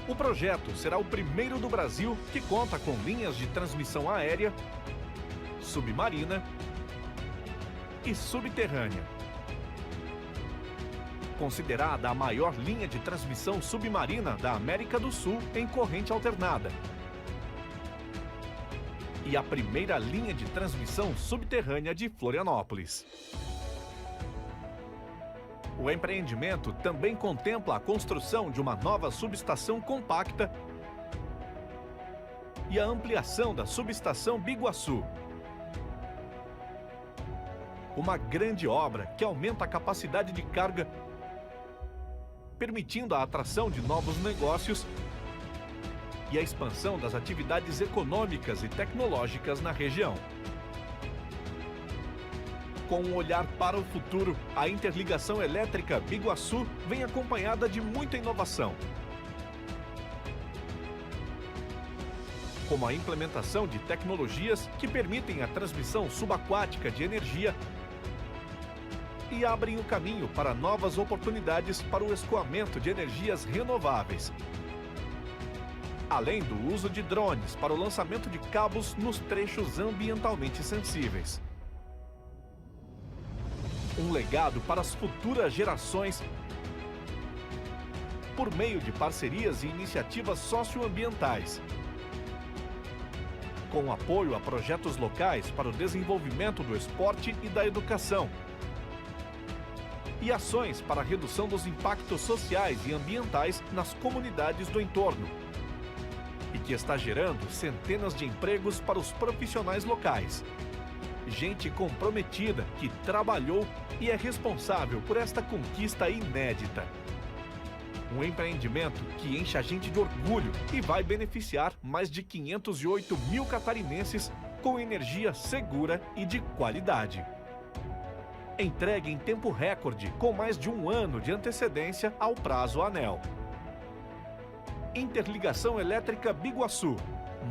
o projeto será o primeiro do Brasil que conta com linhas de transmissão aérea, submarina e subterrânea. Considerada a maior linha de transmissão submarina da América do Sul em corrente alternada. E a primeira linha de transmissão subterrânea de Florianópolis. O empreendimento também contempla a construção de uma nova subestação compacta e a ampliação da subestação Biguaçu. Uma grande obra que aumenta a capacidade de carga, permitindo a atração de novos negócios e a expansão das atividades econômicas e tecnológicas na região. Com um olhar para o futuro, a interligação elétrica Biguaçu vem acompanhada de muita inovação, como a implementação de tecnologias que permitem a transmissão subaquática de energia e abrem o caminho para novas oportunidades para o escoamento de energias renováveis, além do uso de drones para o lançamento de cabos nos trechos ambientalmente sensíveis. Um legado para as futuras gerações por meio de parcerias e iniciativas socioambientais, com apoio a projetos locais para o desenvolvimento do esporte e da educação, e ações para a redução dos impactos sociais e ambientais nas comunidades do entorno, e que está gerando centenas de empregos para os profissionais locais. Gente comprometida que trabalhou e é responsável por esta conquista inédita. Um empreendimento que enche a gente de orgulho e vai beneficiar mais de 508 mil catarinenses com energia segura e de qualidade. Entregue em tempo recorde, com mais de um ano de antecedência ao prazo ANEEL. Interligação elétrica Biguaçu,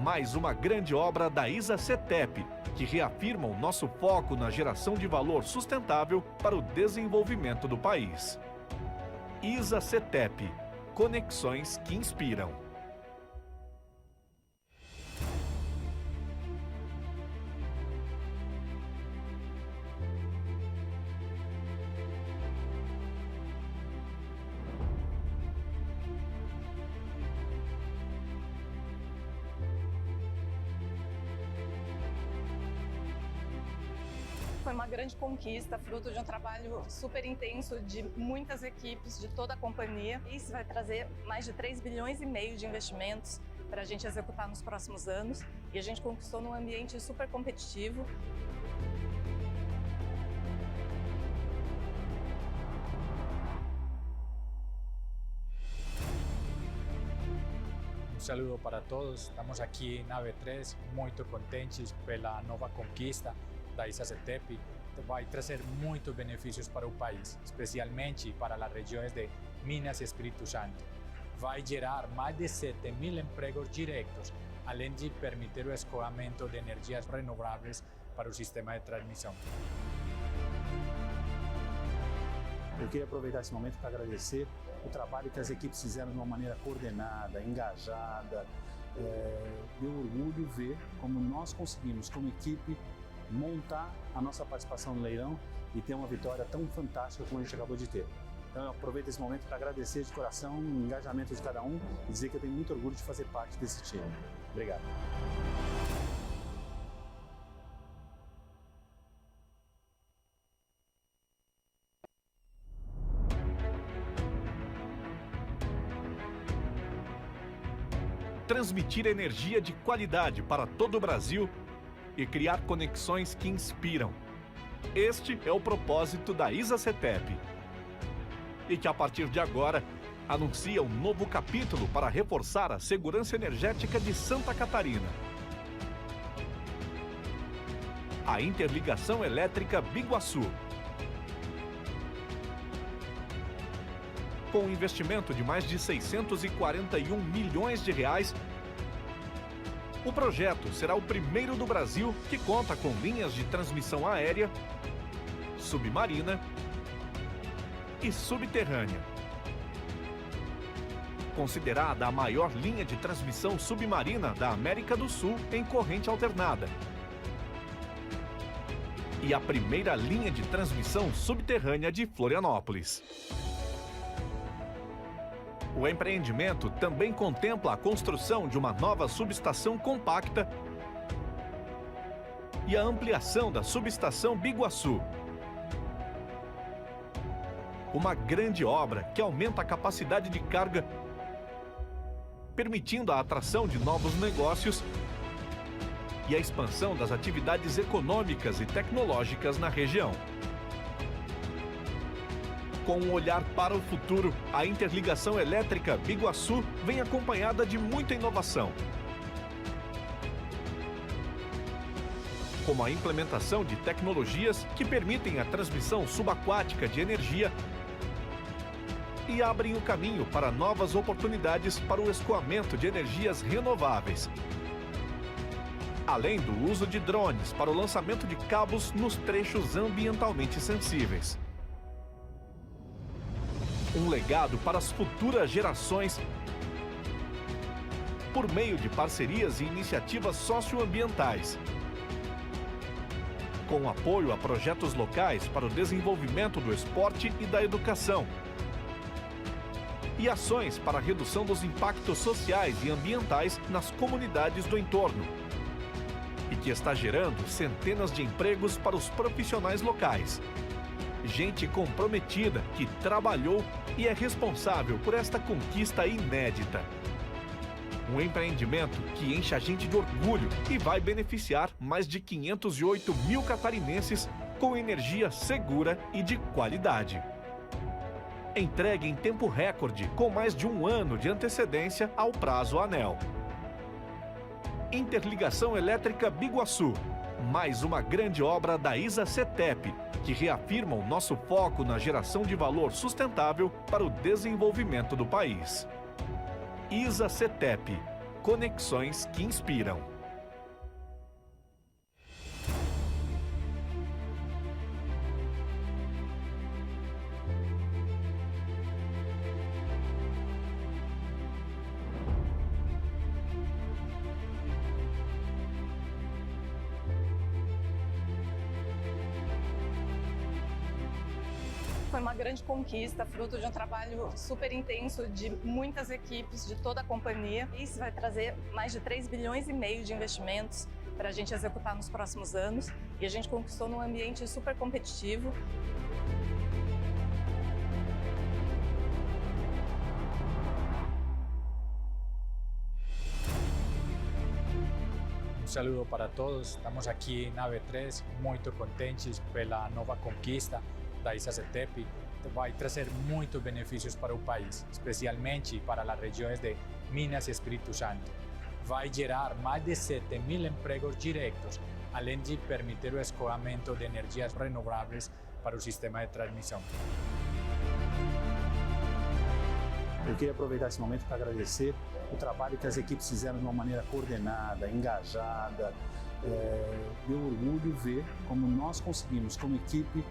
mais uma grande obra da CTEEP, que reafirma o nosso foco na geração de valor sustentável para o desenvolvimento do país. CTEEP, conexões que inspiram. Foi uma grande conquista, fruto de um trabalho super intenso de muitas equipes, de toda a companhia. Isso vai trazer mais de 3,5 bilhões de investimentos para a gente executar nos próximos anos. E a gente conquistou num ambiente super competitivo. Um saludo para todos. Estamos aqui na B3, muito contentes pela nova conquista da CTEEP. Vai trazer muitos benefícios para o país, especialmente para as regiões de Minas e Espírito Santo. Vai gerar mais de 7.000 empregos diretos, além de permitir o escoamento de energias renováveis para o sistema de transmissão. Eu queria aproveitar esse momento para agradecer o trabalho que as equipes fizeram de uma maneira coordenada, engajada. Deu orgulho ver como nós conseguimos, como equipe, montar a nossa participação no leilão e ter uma vitória tão fantástica como a gente acabou de ter. Então eu aproveito esse momento para agradecer de coração o engajamento de cada um e dizer que eu tenho muito orgulho de fazer parte desse time. Obrigado. Transmitir energia de qualidade para todo o Brasil e criar conexões que inspiram. Este é o propósito da CTEEP. E que a partir de agora anuncia um novo capítulo para reforçar a segurança energética de Santa Catarina. A interligação elétrica Biguaçu. Com um investimento de mais de 641 milhões de reais, o projeto será o primeiro do Brasil que conta com linhas de transmissão aérea, submarina e subterrânea. Considerada a maior linha de transmissão submarina da América do Sul em corrente alternada. E a primeira linha de transmissão subterrânea de Florianópolis. O empreendimento também contempla a construção de uma nova subestação compacta e a ampliação da subestação Biguaçu. Uma grande obra que aumenta a capacidade de carga, permitindo a atração de novos negócios e a expansão das atividades econômicas e tecnológicas na região. Com um olhar para o futuro, a interligação elétrica Biguaçu vem acompanhada de muita inovação, como a implementação de tecnologias que permitem a transmissão subaquática de energia e abrem o caminho para novas oportunidades para o escoamento de energias renováveis, além do uso de drones para o lançamento de cabos nos trechos ambientalmente sensíveis. Um legado para as futuras gerações por meio de parcerias e iniciativas socioambientais, com apoio a projetos locais para o desenvolvimento do esporte e da educação, e ações para a redução dos impactos sociais e ambientais nas comunidades do entorno, e que está gerando centenas de empregos para os profissionais locais. Gente comprometida que trabalhou e é responsável por esta conquista inédita. Um empreendimento que enche a gente de orgulho e vai beneficiar mais de 508 mil catarinenses com energia segura e de qualidade. Entregue em tempo recorde, com mais de 1 ano de antecedência ao prazo ANEEL. Interligação Elétrica Biguaçu, mais uma grande obra da CTEEP, que reafirma o nosso foco na geração de valor sustentável para o desenvolvimento do país. CTEEP, conexões que inspiram. Foi uma grande conquista, fruto de um trabalho super intenso de muitas equipes de toda a companhia. Isso vai trazer mais de 3 bilhões e meio de investimentos para a gente executar nos próximos anos. E a gente conquistou num ambiente super competitivo. Um saludo para todos. Estamos aqui na B3, muito contentes pela nova conquista da CTEEP. Vai trazer muitos benefícios para o país, especialmente para as regiões de Minas e Espírito Santo. Vai gerar mais de 7.000 empregos diretos, além de permitir o escoamento de energias renováveis para o sistema de transmissão. Eu queria aproveitar esse momento para agradecer o trabalho que as equipes fizeram de uma maneira coordenada, engajada. Deu orgulho ver como nós conseguimos, como equipe,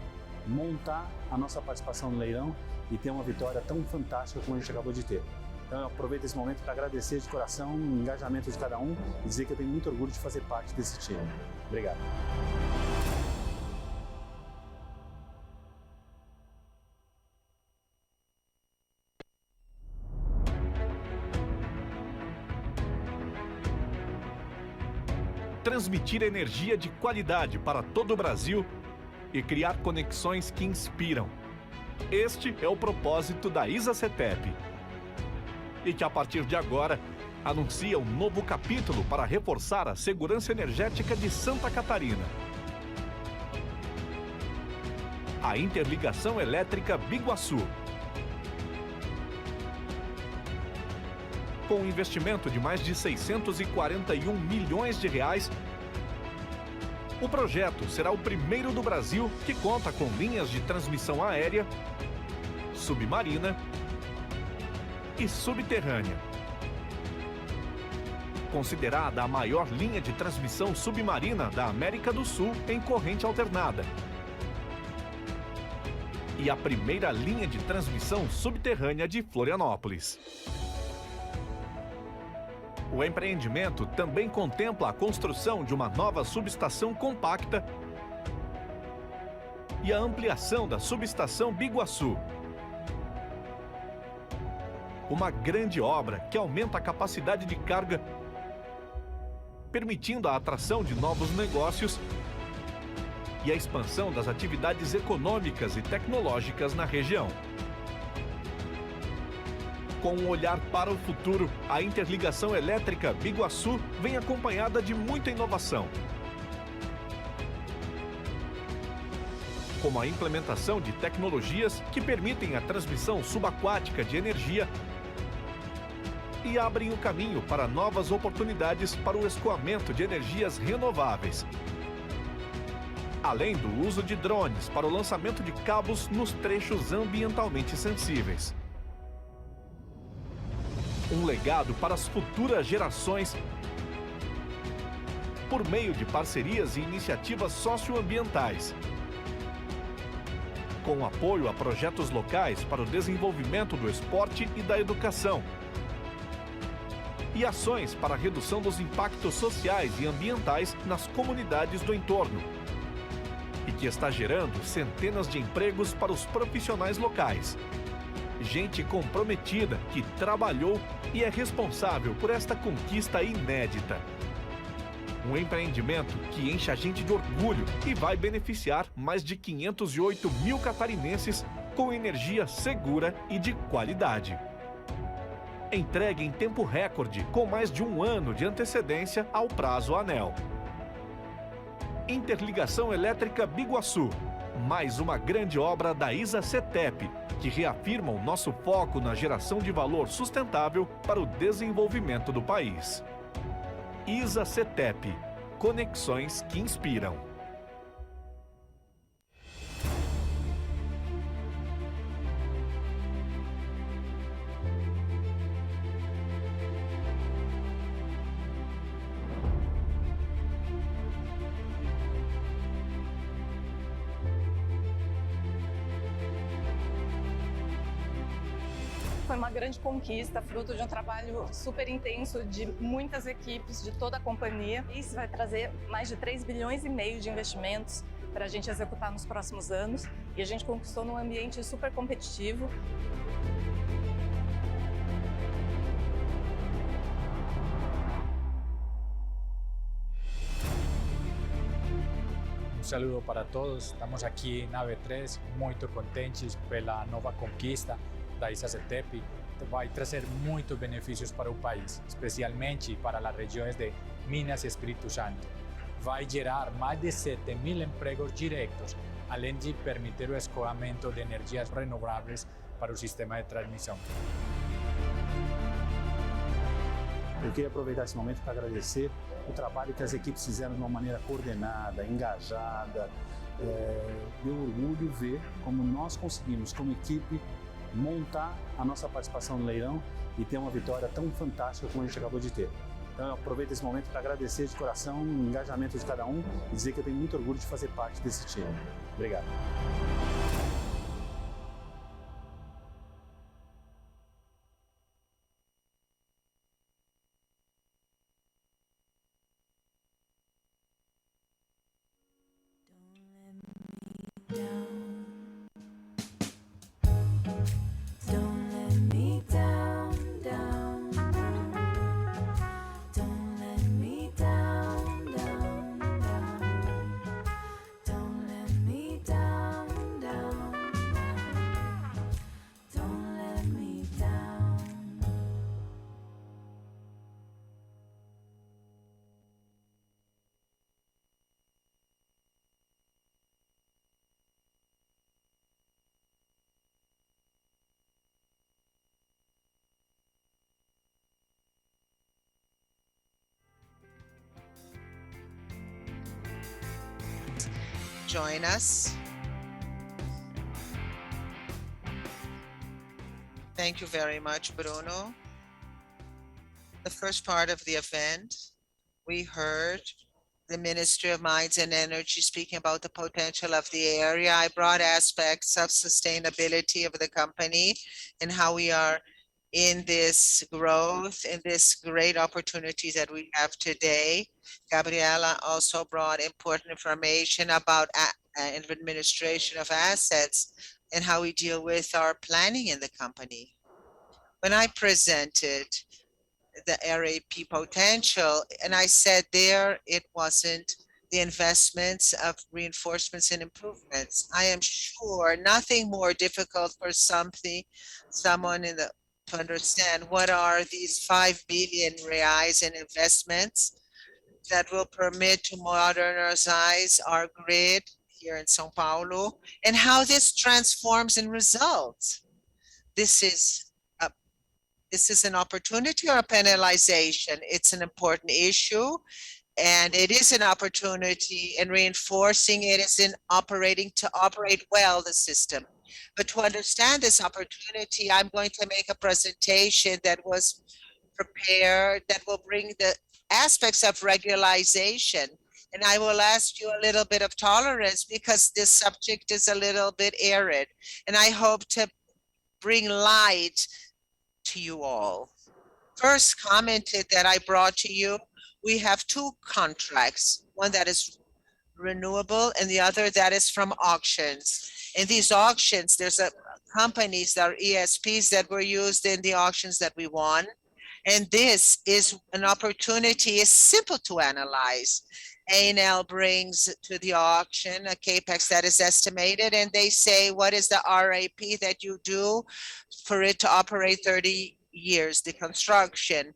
montar a nossa participação no leilão e ter uma vitória tão fantástica como a gente acabou de ter. Então eu aproveito esse momento para agradecer de coração o engajamento de cada um e dizer que eu tenho muito orgulho de fazer parte desse time. Obrigado. Transmitir energia de qualidade para todo o Brasil e criar conexões que inspiram. Este é o propósito da CTEEP. E que a partir de agora anuncia um novo capítulo para reforçar a segurança energética de Santa Catarina. A interligação elétrica Biguaçu. Com um investimento de mais de 641 milhões de reais, o projeto será o primeiro do Brasil que conta com linhas de transmissão aérea, submarina e subterrânea. Considerada a maior linha de transmissão submarina da América do Sul em corrente alternada. E a primeira linha de transmissão subterrânea de Florianópolis. O empreendimento também contempla a construção de uma nova subestação compacta e a ampliação da subestação Biguaçu. Uma grande obra que aumenta a capacidade de carga, permitindo a atração de novos negócios e a expansão das atividades econômicas e tecnológicas na região. Com um olhar para o futuro, a interligação elétrica Biguaçu vem acompanhada de muita inovação, como a implementação de tecnologias que permitem a transmissão subaquática de energia e abrem o caminho para novas oportunidades para o escoamento de energias renováveis, além do uso de drones para o lançamento de cabos nos trechos ambientalmente sensíveis. Um legado para as futuras gerações por meio de parcerias e iniciativas socioambientais, com apoio a projetos locais para o desenvolvimento do esporte e da educação, e ações para a redução dos impactos sociais e ambientais nas comunidades do entorno, e que está gerando centenas de empregos para os profissionais locais. Gente comprometida que trabalhou e é responsável por esta conquista inédita. Um empreendimento que enche a gente de orgulho e vai beneficiar mais de 508 mil catarinenses com energia segura e de qualidade. Entregue em tempo recorde, com mais de um ano de antecedência ao prazo ANEEL. Interligação Elétrica Biguaçu, mais uma grande obra da CTEEP, que reafirma o nosso foco na geração de valor sustentável para o desenvolvimento do país. CTEEP, conexões que inspiram. Foi uma grande conquista, fruto de um trabalho super intenso de muitas equipes de toda a companhia. Isso vai trazer mais de 3 bilhões e meio de investimentos para a gente executar nos próximos anos. E a gente conquistou num ambiente super competitivo. Um saludo para todos. Estamos aqui na B3, muito contentes pela nova conquista da CTEEP. Vai trazer muitos benefícios para o país, especialmente para as regiões de Minas e Espírito Santo. Vai gerar mais de 7.000 empregos diretos, além de permitir o escoamento de energias renováveis para o sistema de transmissão. Eu queria aproveitar esse momento para agradecer o trabalho que as equipes fizeram de uma maneira coordenada, engajada. Deu orgulho ver como nós conseguimos, como equipe, montar a nossa participação no leilão e ter uma vitória tão fantástica como a gente acabou de ter. Então eu aproveito esse momento para agradecer de coração o engajamento de cada um e dizer que eu tenho muito orgulho de fazer parte desse time. Obrigado. Join us. Thank you very much, Bruno. The first part of the event, we heard the Ministry of Mines and Energy speaking about the potential of the area. I brought aspects of sustainability of the company and how we are in this growth, in this great opportunity that we have today. Gabriela also brought important information about administration of assets and how we deal with our planning in the company. When I presented the RAP potential, and I said there it wasn't the investments of reinforcements and improvements. I am sure nothing more difficult for someone in the to understand what are these 5 billion reais in investments that will permit to modernize our grid here in São Paulo and how this transforms in results. This is a this is an opportunity or a penalization. It's an important issue, and it is an opportunity, and reinforcing it is in operating to operate well the system. But to understand this opportunity, I'm going to make a presentation that was prepared that will bring the aspects of regularization. And I will ask you a little bit of tolerance because this subject is a little bit arid. And I hope to bring light to you all. First commented that I brought to you, we have two contracts, one that is renewable and the other that is from auctions. In these auctions, there's a companies that are ESPs that were used in the auctions that we won. And this is an opportunity, it's simple to analyze. ANL brings to the auction a capex that is estimated, and they say, what is the RAP that you do for it to operate 30 years? The construction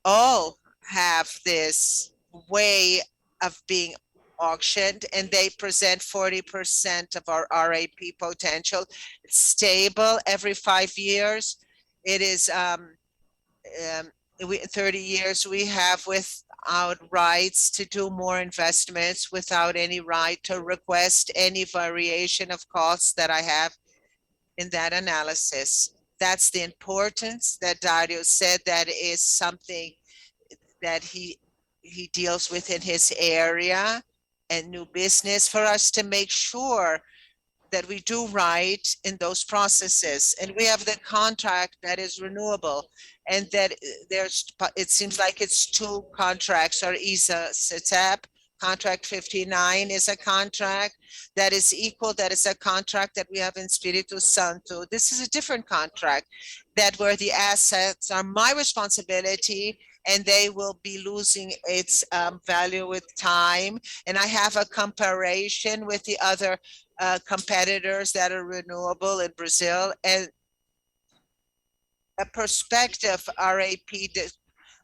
all have this way of being auctioned, and they present 40% of our RAP potential. It's stable every 5 years. It is 30 years we have without rights to do more investments, without any right to request any variation of costs that I have in that analysis. That's the importance that Dario said that is something that he deals with in his area and new business for us to make sure that we do right in those processes. And we have the contract that is renewable, and that it seems like it's two contracts, or ISA CTEEP. Contract 59 is a contract that is equal, that is a contract that we have in Espírito Santo. This is a different contract that where the assets are my responsibility and they will be losing its value with time. And I have a comparison with the other competitors that are renewable in Brazil, and a perspective RAP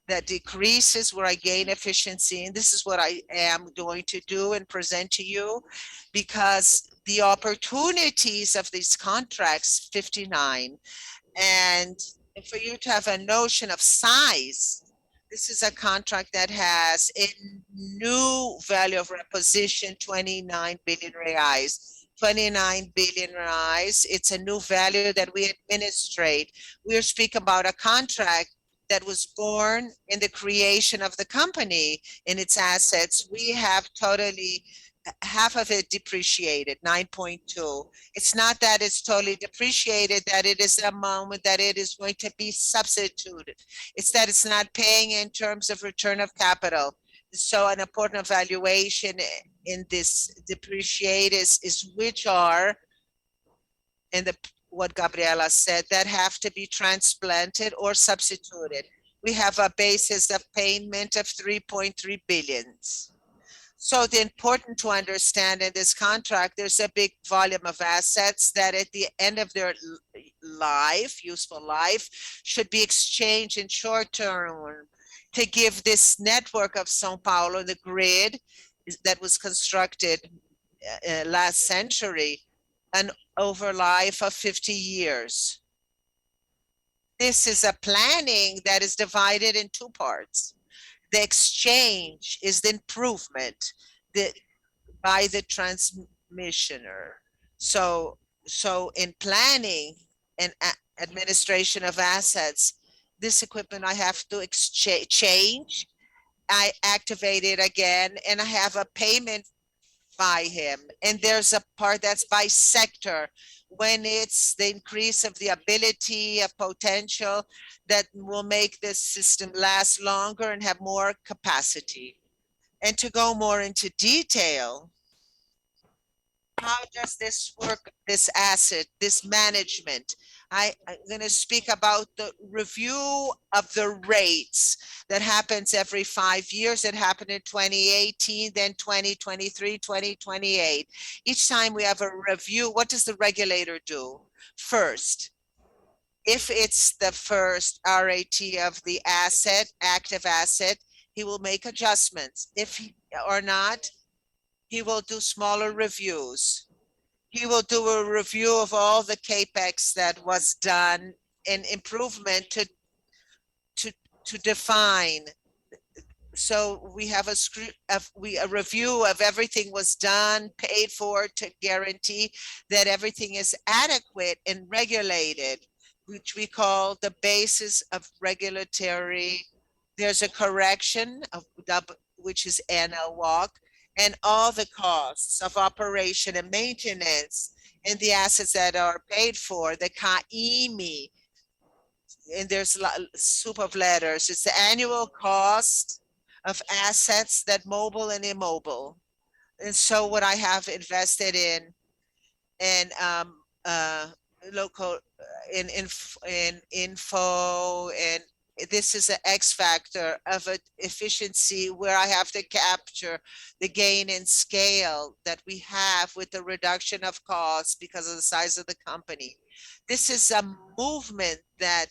that decreases where I gain efficiency. And this is what I am going to do and present to you, because the opportunities of these contracts, 59, and for you to have a notion of size, this is a contract that has a new value of reposition, 29 billion reais. 29 billion reais. It's a new value that we administrate. We're speaking about a contract that was born in the creation of the company in its assets. We have totally half of it depreciated, 9.2. It's not that it's totally depreciated, that it is a moment that it is going to be substituted. It's that it's not paying in terms of return of capital. So an important evaluation in this depreciate is which are, in the what Gabriela said, that have to be transplanted or substituted. We have a basis of payment of 3.3 billions. So the important to understand in this contract, there's a big volume of assets that at the end of their life, useful life, should be exchanged in short term to give this network of São Paulo, the grid that was constructed last century, an over life of 50 years. This is a planning that is divided in two parts. The exchange is the improvement by the transmissioner. So in planning and administration of assets. This equipment I have to change. I activate it again and I have a payment by him. And there's a part that's by sector when it's the increase of the ability of potential that will make this system last longer and have more capacity. And to go more into detail, how does this work, this asset, this management? I'm going to speak about the review of the rates that happens every 5 years. It happened in 2018, then 2023, 2028. Each time we have a review, what does the regulator do? First, if it's the first RAT of the asset, active asset, he will make adjustments. If he, or not, he will do smaller reviews. He will do a review of all the capex that was done and improvement to define. So we have a review of everything was done, paid for to guarantee that everything is adequate and regulated, which we call the basis of regulatory. There's a correction of which is annual walk, and all the costs of operation and maintenance and the assets that are paid for, the CAIMI, and there's a soup of letters. It's the annual cost of assets that mobile and immobile. And so what I have invested in and local in info, and this is an X factor of an efficiency where I have to capture the gain in scale that we have with the reduction of costs because of the size of the company. This is a movement that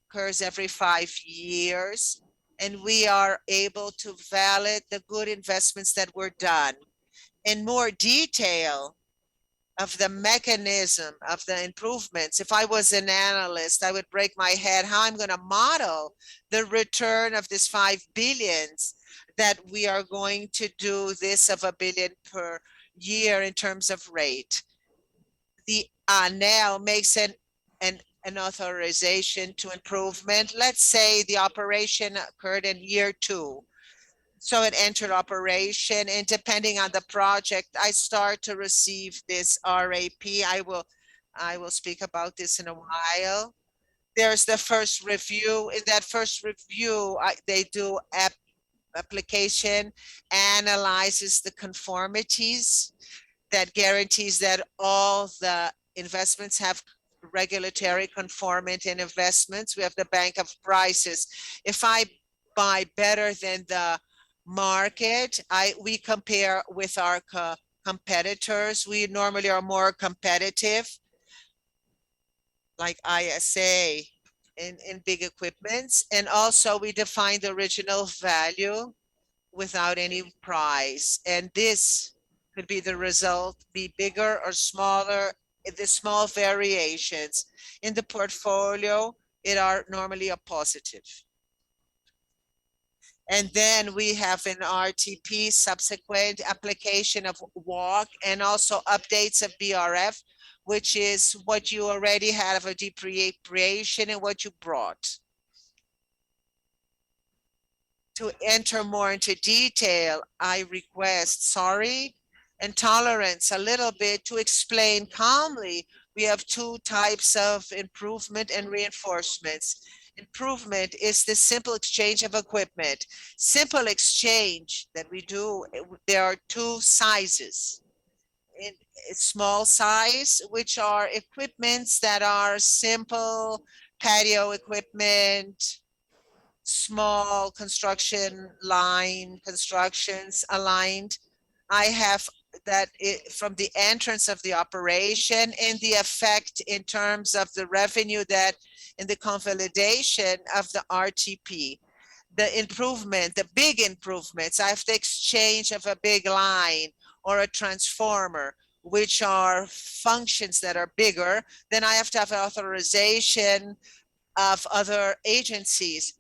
occurs every 5 years, and we are able to validate the good investments that were done. In more detail, of the mechanism of the improvements. If I was an analyst, I would break my head how I'm going to model the return of this 5 billions that we are going to do this of a billion per year in terms of rate. The ANEL makes an authorization to improvement. Let's say the operation occurred in year 2. So it entered operation, and depending on the project, I start to receive this RAP. I will speak about this in a while. There's the first review. In that first review, they do application, analyzes the conformities that guarantees that all the investments have regulatory conformant in investments. We have the bank of prices. If I buy better than the market, we compare with our competitors. We normally are more competitive, like ISA in big equipments. And also we define the original value without any price. And this could be the result, be bigger or smaller, the small variations in the portfolio, it are normally a positive. And then we have an RTP subsequent application of WALK and also updates of BRF, which is what you already had of a depreciation and what you brought. To enter more into detail, I request, and tolerance a little bit to explain calmly. We have 2 types of improvement and reinforcements. Improvement is the simple exchange of equipment. Simple exchange that we do, there are 2 sizes. In small size, which are equipments that are simple patio equipment, small construction line constructions aligned. I have that from the entrance of the operation and the effect in terms of the revenue that in the consolidation of the RTP. The improvement, the big improvements, I have the exchange of a big line or a transformer, which are functions that are bigger, then I have to have authorization of other agencies.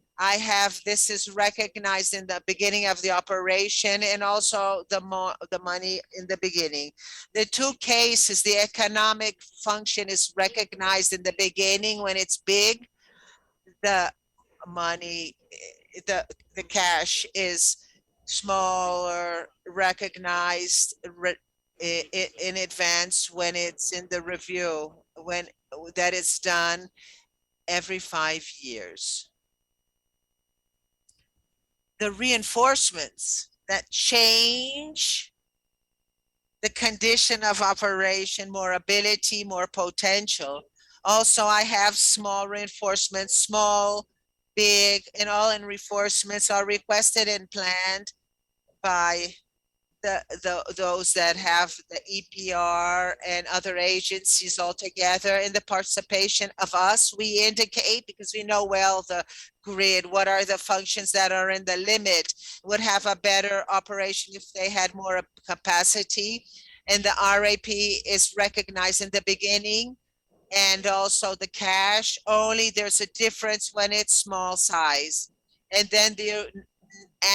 this is recognized in the beginning of the operation and also the money in the beginning. The two cases, the economic function is recognized in the beginning when it's big. The money, the cash is smaller, recognized in advance when it's in the review, when that is done every 5 years. The reinforcements that change the condition of operation, more ability, more potential. Also, I have small reinforcements, small, big, and all in reinforcements are requested and planned by those that have the EPR and other agencies all together. In the participation of us, we indicate, because we know well the grid, what are the functions that are in the limit, would have a better operation if they had more capacity. And the RAP is recognized in the beginning, and also the cash. Only there's a difference when it's small size. And then the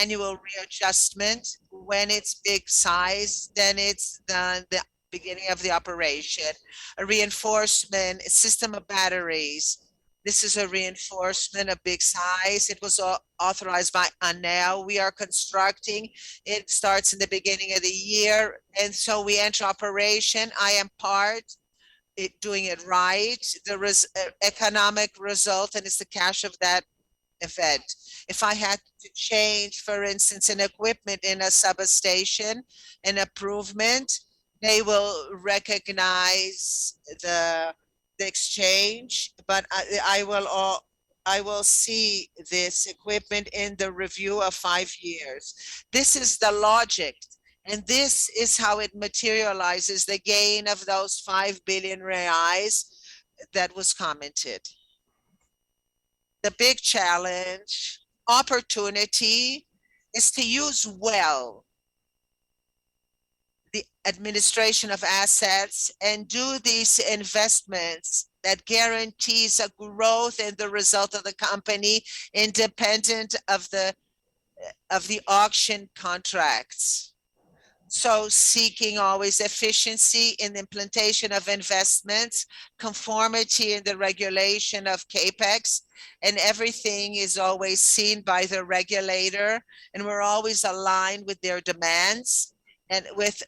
annual readjustment. When it's big size, then it's the beginning of the operation. A reinforcement, a system of batteries. This is a reinforcement of big size. It was authorized by ANEL. We are constructing. It starts in the beginning of the year. And so we enter operation. I am part doing it right. There is economic result, and it's the cash of that event. If I had to change, for instance, an equipment in a substation, an improvement, they will recognize the exchange, but I will see this equipment in the review of 5 years. This is the logic. And this is how it materializes the gain of those 5 billion reais that was commented. The big challenge, opportunity, is to use well the administration of assets and do these investments that guarantees a growth in the result of the company independent of the auction contracts. So seeking always efficiency in the implementation of investments, conformity in the regulation of CAPEX, and everything is always seen by the regulator, and we're always aligned with their demands and with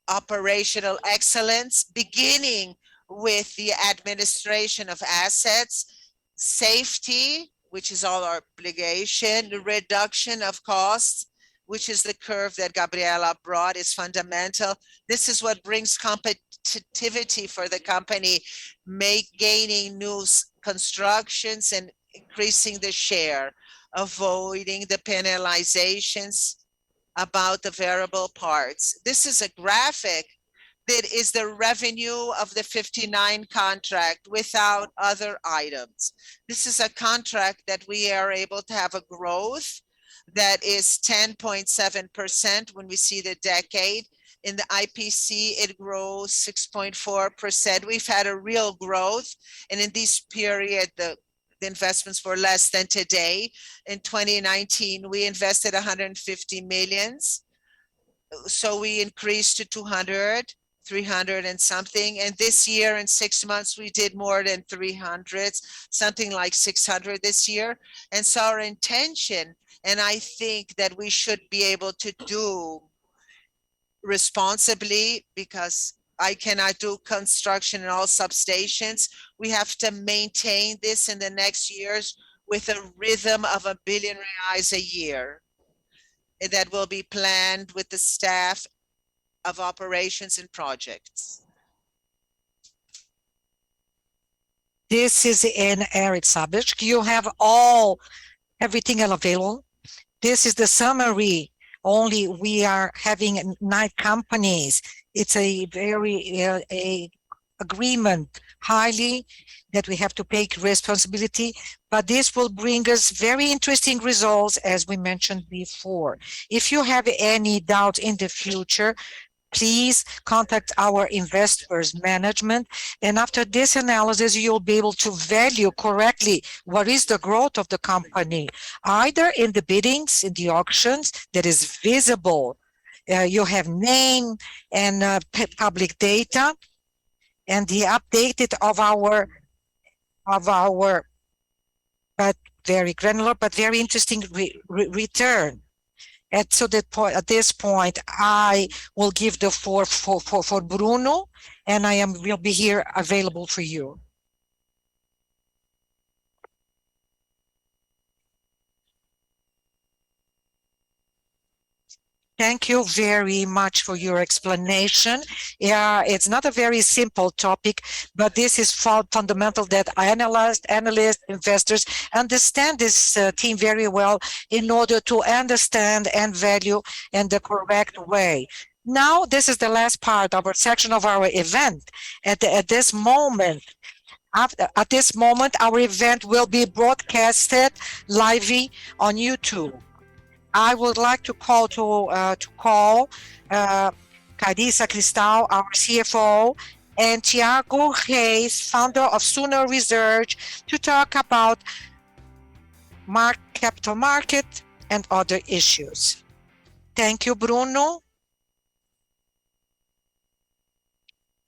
operational excellence, beginning with the administration of assets, safety, which is all our obligation, the reduction of costs, which is the curve that Gabriela brought, is fundamental. This is what brings competitivity for the company, gaining new constructions and increasing the share, avoiding the penalizations about the variable parts. This is a graphic that is the revenue of the 59 contract without other items. This is a contract that we are able to have a growth that is 10.7% when we see the decade. In the IPC, it grows 6.4%. We've had a real growth, and in this period, the investments were less than today. In 2019, we invested 150 millions. So we increased to 200, 300 and something. And this year in 6 months, we did more than 300, something like 600 this year. And so our intention, and I think that we should be able to do responsibly, because I cannot do construction in all substations. We have to maintain this in the next years with a rhythm of R$1 billion a year that will be planned with the staff of operations and projects. This is an Eric subject. You have everything available. This is the summary. Only we are having 9 companies. It's a very agreement highly that we have to take responsibility, but this will bring us very interesting results, as we mentioned before. If you have any doubt in the future, please contact our investors management. And after this analysis, you'll be able to value correctly what is the growth of the company, either in the biddings, in the auctions that is visible. You have name and public data and the updated of our but very granular but very interesting return. And so at this point, I will give the floor for Bruno, and will be here available for you. Thank you very much for your explanation. Yeah, it's not a very simple topic, but this is fundamental that analysts, investors understand this team very well in order to understand and value in the correct way. Now, this is the last part of our section of our event. At this moment, our event will be broadcasted live on YouTube. I would like to call Carissa Cristal, our CFO, and Tiago Reis, founder of Suno Research, to talk about capital market and other issues. Thank you, Bruno.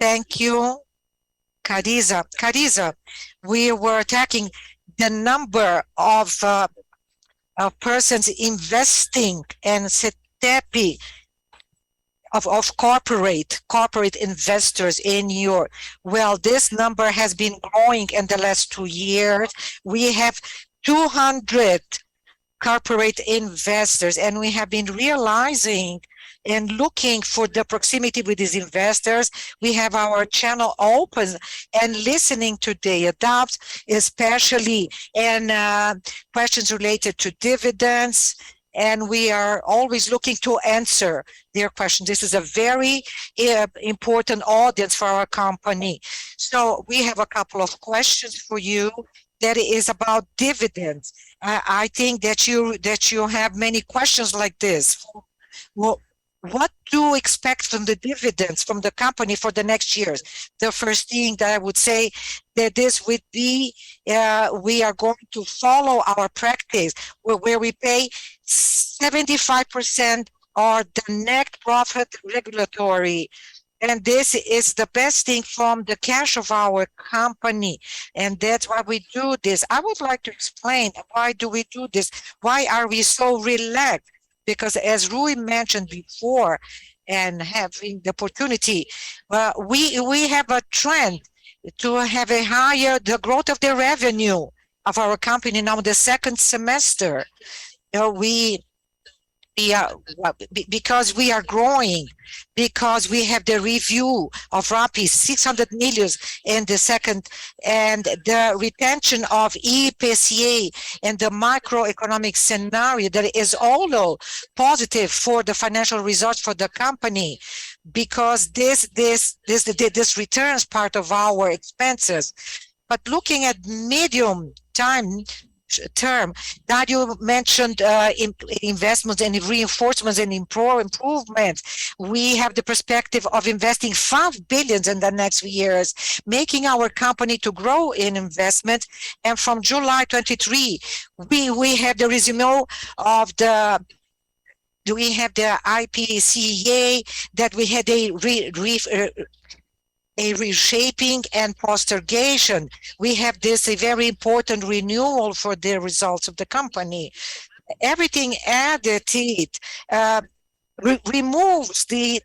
Thank you, Carissa. Carissa, we were attacking the number of persons investing in CTEEP of corporate investors in Europe. Well, this number has been growing in the last 2 years. We have 200 corporate investors, and we have been realizing and looking for the proximity with these investors. We have our channel open and listening to the adopts, especially in questions related to dividends, and we are always looking to answer their questions. This is a very important audience for our company. So we have a couple of questions for you that is about dividends. I think that you have many questions like this. Well, what to expect from the dividends from the company for the next years? The first thing that I would say that this would be, we are going to follow our practice where we pay 75% or the net profit regulatory. And this is the best thing from the cash of our company. And that's why we do this. I would like to explain why do we do this? Why are we so relaxed? Because as Rui mentioned before, and having the opportunity, we have a trend to have the growth of the revenue of our company now in the second semester. Because we are growing, because we have the review of Rappi, 600 million in the second, and the retention of IPCA and the macroeconomic scenario that is also positive for the financial results for the company, because this returns part of our expenses. But looking at medium term that you mentioned, investments and reinforcements and improvements, we have the perspective of investing 5 billion in the next years, making our company to grow in investment. And from July 23, we have the resume of the IPCA that we had a reshaping and postergation. We have a very important renewal for the results of the company. Everything added removes the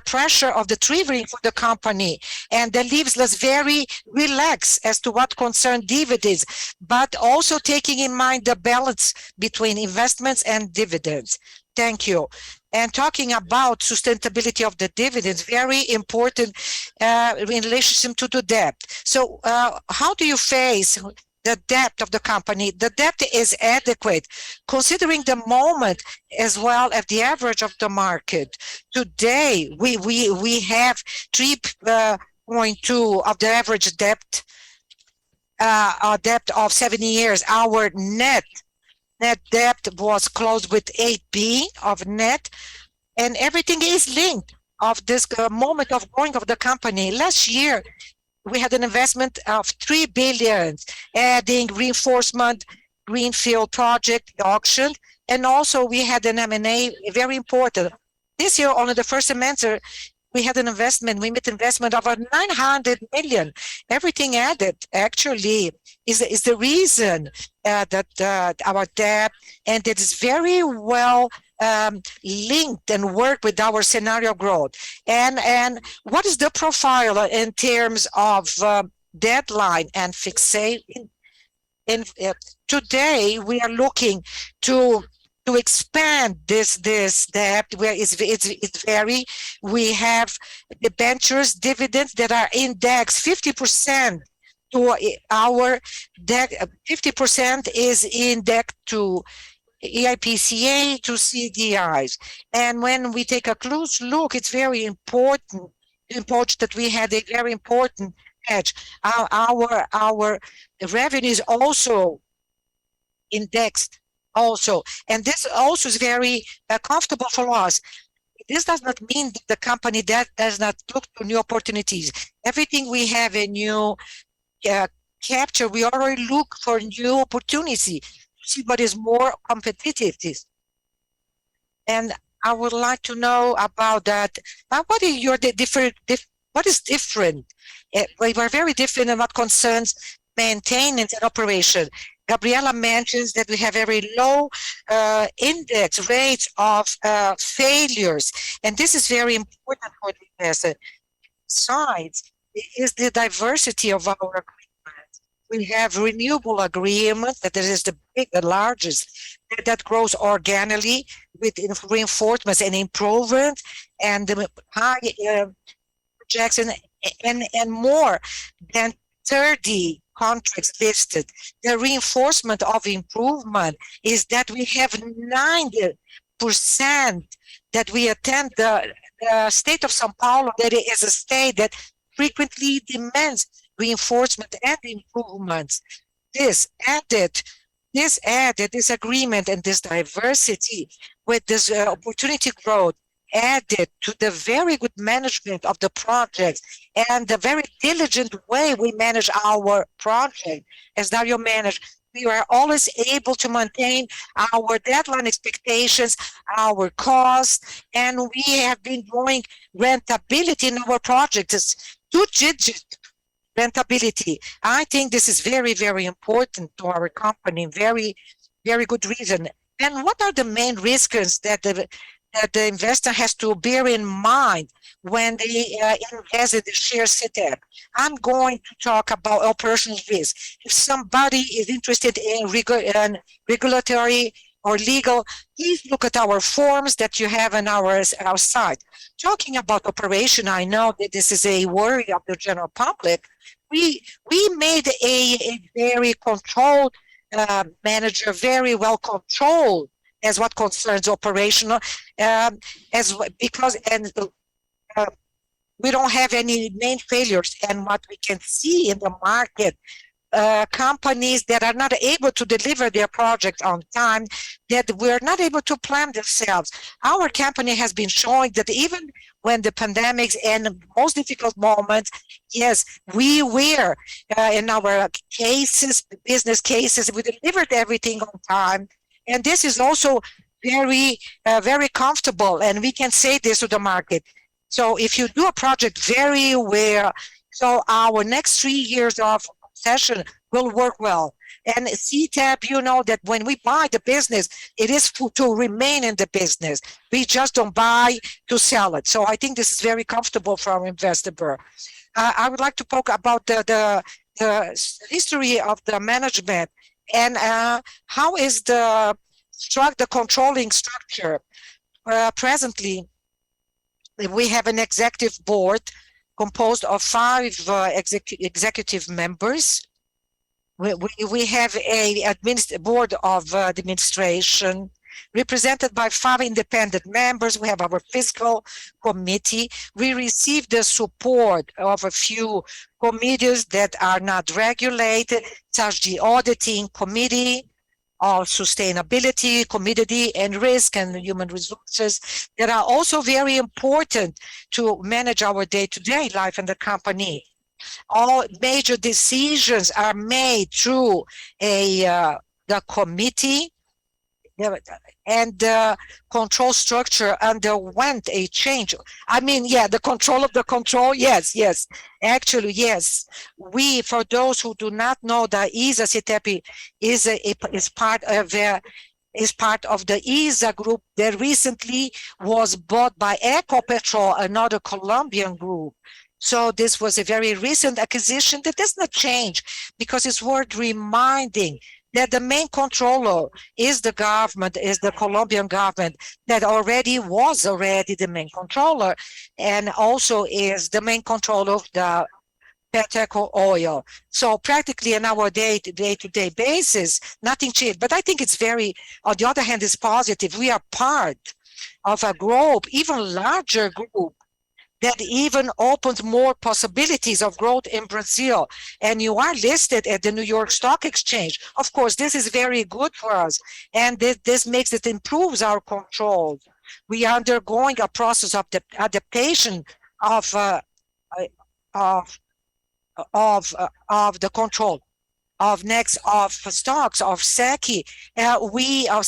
pressure of the triggering for the company, and that leaves us very relaxed as to what concerns dividends, but also taking in mind the balance between investments and dividends. Thank you. And talking about sustainability of the dividends, very important in relation to the debt. So how do you face the debt of the company? The debt is adequate, considering the moment as well as the average of the market. Today, we have 3.2 of the average debt, a debt of 7 years. Our net debt was closed with 8 billion of net, and everything is linked of this moment of growing of the company. Last year, we had an investment of 3 billion, adding reinforcement, greenfield project auction, and also we had an M&A, very important. This year, only the first semester, we had an investment, we made investment of 900 million. Everything added actually is the reason that our debt, and it is very well linked and work with our scenario growth. And what is the profile in terms of deadline and fixation? Today, we are looking to expand this debt where it's very, we have debentures, dividends that are indexed 50% to our debt, 50% is indexed to EIPCA, to CDIs. And when we take a close look, it's very important that we had a very important hedge. Our revenue is also indexed also, and this also is very comfortable for us. This does not mean that the company that does not look to new opportunities. Everything we have a new capture, we already look for new opportunity to see what is more competitive. And I would like to know about that. What is your what is different? We are very different in what concerns maintenance and operation. Gabriela mentions that we have very low index rates of failures, and this is very important for the investor. Besides, is the diversity of our agreements. We have renewable agreements that is the largest that grows organically with reinforcements and improvement, and the high projects and more than 30 contracts listed. The reinforcement of improvement is that we have 90% that we attend the state of São Paulo, that is a state that frequently demands reinforcement and improvements. This agreement and this diversity with this opportunity growth added to the very good management of the projects and the very diligent way we manage our project. As Dario managed, we are always able to maintain our deadline expectations, our costs, and we have been growing rentability in our projects, two-digit rentability. I think this is very, very important to our company, very, very good reason. And what are the main risks that the investor has to bear in mind when they invest in the share CTEEP? I'm going to talk about operational risk. If somebody is interested in regulatory or legal, please look at our forms that you have on our site. Talking about operation, I know that this is a worry of the general public. We made a very controlled manager, very well controlled as what concerns operational, because we don't have any main failures. And what we can see in the market, companies that are not able to deliver their project on time, that we're not able to plan themselves. Our company has been showing that even when the pandemics and most difficult moments, yes, we were in our cases, business cases, we delivered everything on time. And this is also very, very comfortable, and we can say this to the market. So if you do a project very well, so our next 3 years of session will work well. And CTEEP, you know that when we buy the business, it is to remain in the business. We just don't buy to sell it. So I think this is very comfortable for our investor. I would like to talk about the history of the management and how is the controlling structure. Presently, we have an executive board composed of 5 executive members. We have a board of administration represented by 5 independent members. We have our fiscal committee. We receive the support of a few committees that are not regulated, such as the auditing committee, of sustainability, community and risk and human resources that are also very important to manage our day-to-day life in the company. All major decisions are made through the committee, and the control structure underwent a change. I mean, yeah, the control of the control. Yes, yes. Actually, yes. We, for those who do not know, the ISA CTEEP is part of the ISA group that recently was bought by Ecopetrol, another Colombian group. So this was a very recent acquisition that does not change, because it's worth reminding that the main controller is the government, is the Colombian government, that was already the main controller, and also is the main controller of the petrochemical oil. So practically in our day-to-day basis, nothing changed. But I think it's very, on the other hand, it's positive. We are part of a group, even larger group, that even opens more possibilities of growth in Brazil. And you are listed at the New York Stock Exchange. Of course, this is very good for us. And this makes it improves our control. We are undergoing a process of the adaptation of of of the control of next of stocks of SEC. We of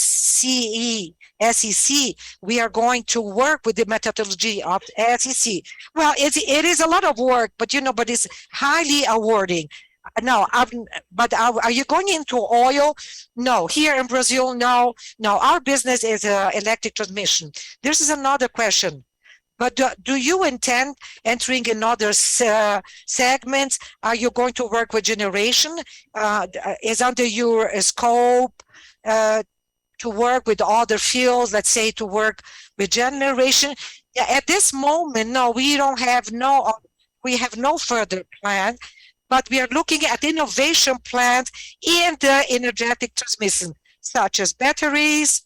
SEC, we are going to work with the methodology of SEC. Well, it is a lot of work, but but it's highly awarding. No, but are you going into oil? No. Here in Brazil, no. No, our business is electric transmission. This is another question. But do you intend entering in other segments? Are you going to work with generation? Is under your scope to work with other fields, let's say to work with generation? Yeah, at this moment, no, we have no further plan, but we are looking at innovation plans in the energetic transmission, such as batteries,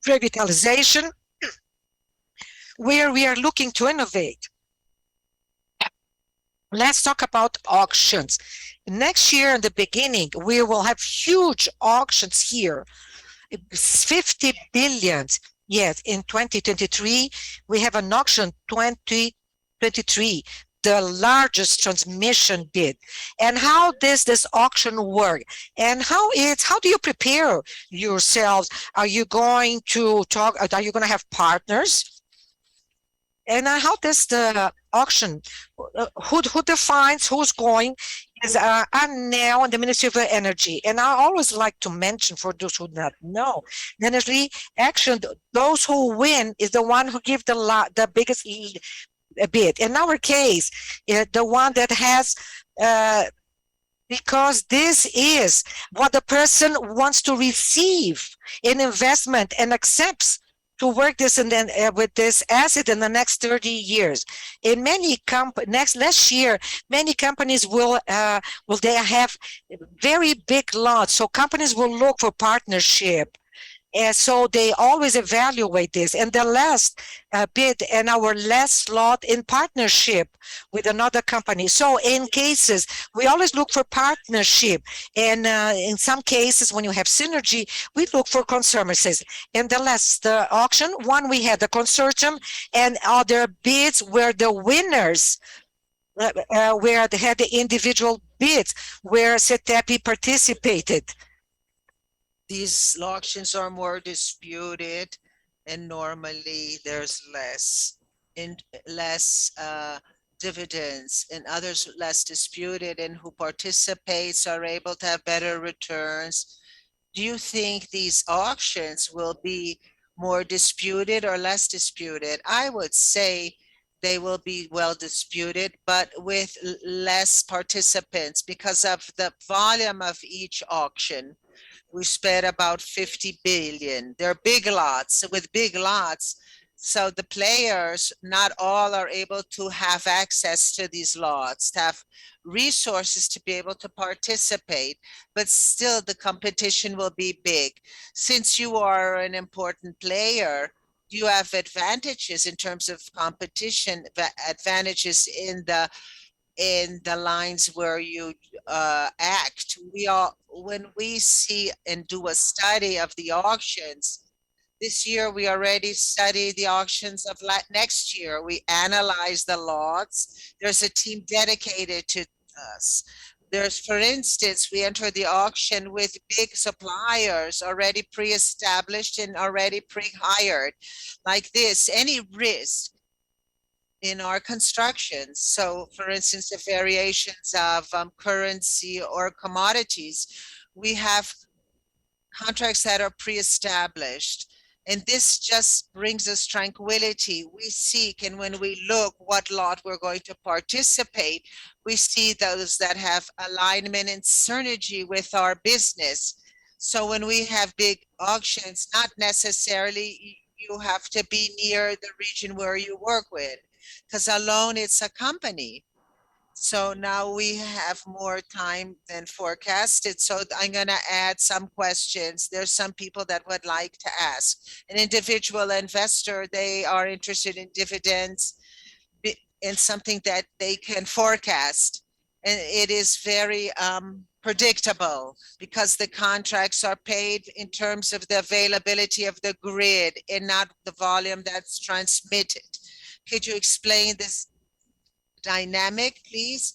revitalization, where we are looking to innovate. Let's talk about auctions. Next year in the beginning, we will have huge auctions here. 50 billion. Yes, in 2023, we have an auction 2023, the largest transmission bid. And how does this auction work? And how do you prepare yourselves? Are you going to have partners? And how does the auction, who defines who's going, is ANEL and the Ministry of Energy. And I always like to mention, for those who do not know, energy action, those who win is the one who give the biggest bid. In our case, the one that has, because this is what the person wants to receive in investment and accepts to work this and then with this asset in the next 30 years. In many next year, many companies will they have very big lots. So companies will look for partnership. And so they always evaluate this. And the last bid and our last slot in partnership with another company. So in cases, we always look for partnership. And in some cases, when you have synergy, we look for consortiums. In the last auction, one we had the consortium, and other bids were the winners, where they had the individual bids, where CTEEP participated. These auctions are more disputed, and normally there's less dividends, and others less disputed, and who participates are able to have better returns. Do you think these auctions will be more disputed or less disputed? I would say they will be well disputed, but with less participants because of the volume of each auction. We spent about 50 billion. They're big lots. With big lots, so the players, not all are able to have access to these lots, to have resources to be able to participate, but still the competition will be big. Since you are an important player, you have advantages in terms of competition, advantages in the in the lines where you act. When we see and do a study of the auctions, this year we already studied the auctions of next year. We analyze the lots. There's a team dedicated to us. There's, for instance, we enter the auction with big suppliers already pre-established and already pre-hired. Like this, any risk in our construction. So, for instance, the variations of currency or commodities, we have contracts that are pre-established. And this just brings us tranquility. We seek, and when we look what lot we're going to participate, we see those that have alignment and synergy with our business. So when we have big auctions, not necessarily you have to be near the region where you work with, because alone it's a company. So now we have more time than forecasted. So I'm going to add some questions. There's some people that would like to ask. An individual investor, they are interested in dividends, in something that they can forecast. And it is very predictable because the contracts are paid in terms of the availability of the grid and not the volume that's transmitted. Could you explain this dynamic, please?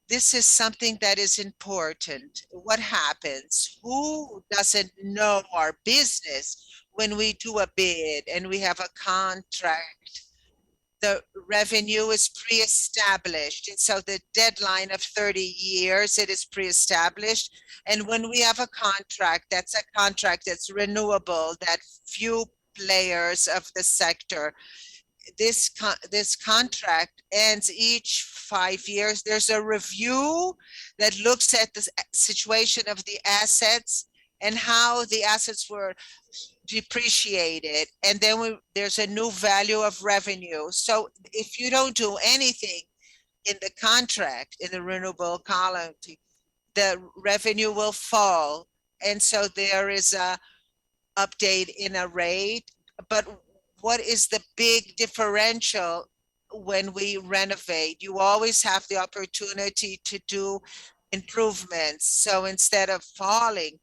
This is something that is important. What happens? Who doesn't know our business when we do a bid and we have a contract? The revenue is pre-established. And so the deadline of 30 years, it is pre-established. And when we have a contract, that's a contract that's renewable, that few players of the sector, this contract ends each 5 years. There's a review that looks at the situation of the assets and how the assets were depreciated, and then there's a new value of revenue. So if you don't do anything in the contract, in the renewable column, the revenue will fall, and so there is a update in a rate. But what is the big differential when we renovate? You always have the opportunity to do improvements. So instead of falling,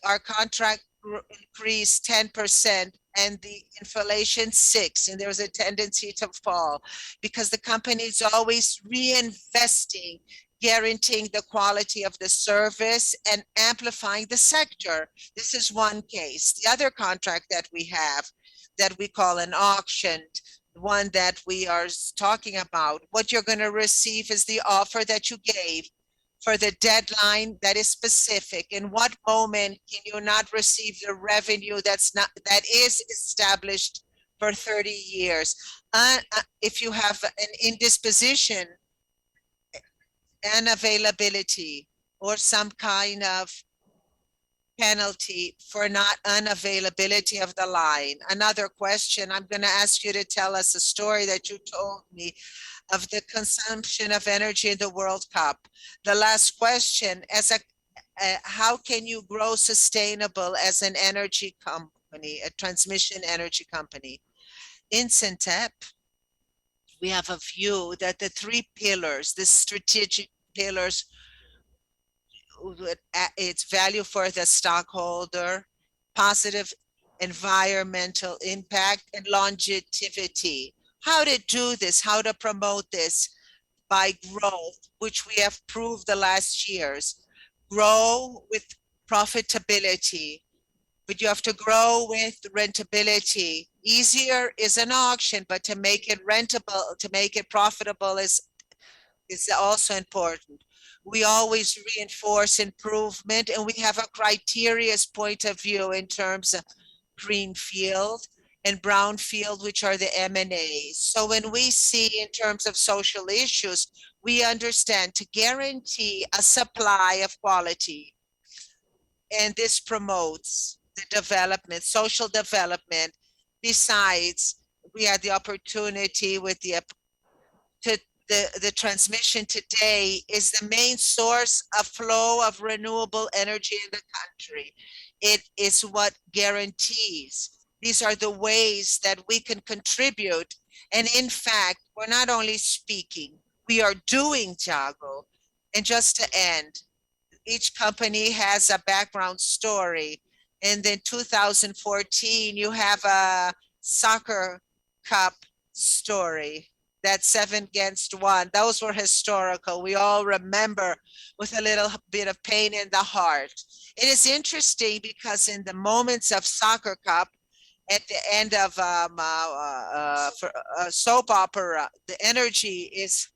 our contract increased 10% and the inflation 6%, and there's a tendency to fall because the company is always reinvesting, guaranteeing the quality of the service and amplifying the sector. This is one case. The other contract that we have, that we call an auction, one that we are talking about, what you're going to receive is the offer that you gave for the deadline that is specific. In what moment can you not receive the revenue that is established for 30 years? If you have an indisposition, unavailability, or some kind of penalty for not unavailability of the line. Another question, I'm going to ask you to tell us a story that you told me of the consumption of energy in the World Cup. The last question, how can you grow sustainable as an energy company, a transmission energy company? In CTEEP, we have a view that the three pillars, the strategic pillars, its value for the stockholder, positive environmental impact, and longevity. How to do this, how to promote this by growth, which we have proved the last years. Grow with profitability, but you have to grow with rentability. Easier is an auction, but to make it rentable, to make it profitable is also important. We always reinforce improvement, and we have a criterious point of view in terms of greenfield and brownfield, which are the M&As. So when we see in terms of social issues, we understand to guarantee a supply of quality, and this promotes the development, social development. Besides, we had the opportunity with the transmission today is the main source of flow of renewable energy in the country. It is what guarantees. These are the ways that we can contribute. And in fact, we're not only speaking, we are doing, Thiago. And just to end, each company has a background story. And then 2014, you have a soccer cup story. That 7-1. Those were historical. We all remember with a little bit of pain in the heart. It is interesting because in the moments of soccer cup, at the end of for a soap opera, the energy is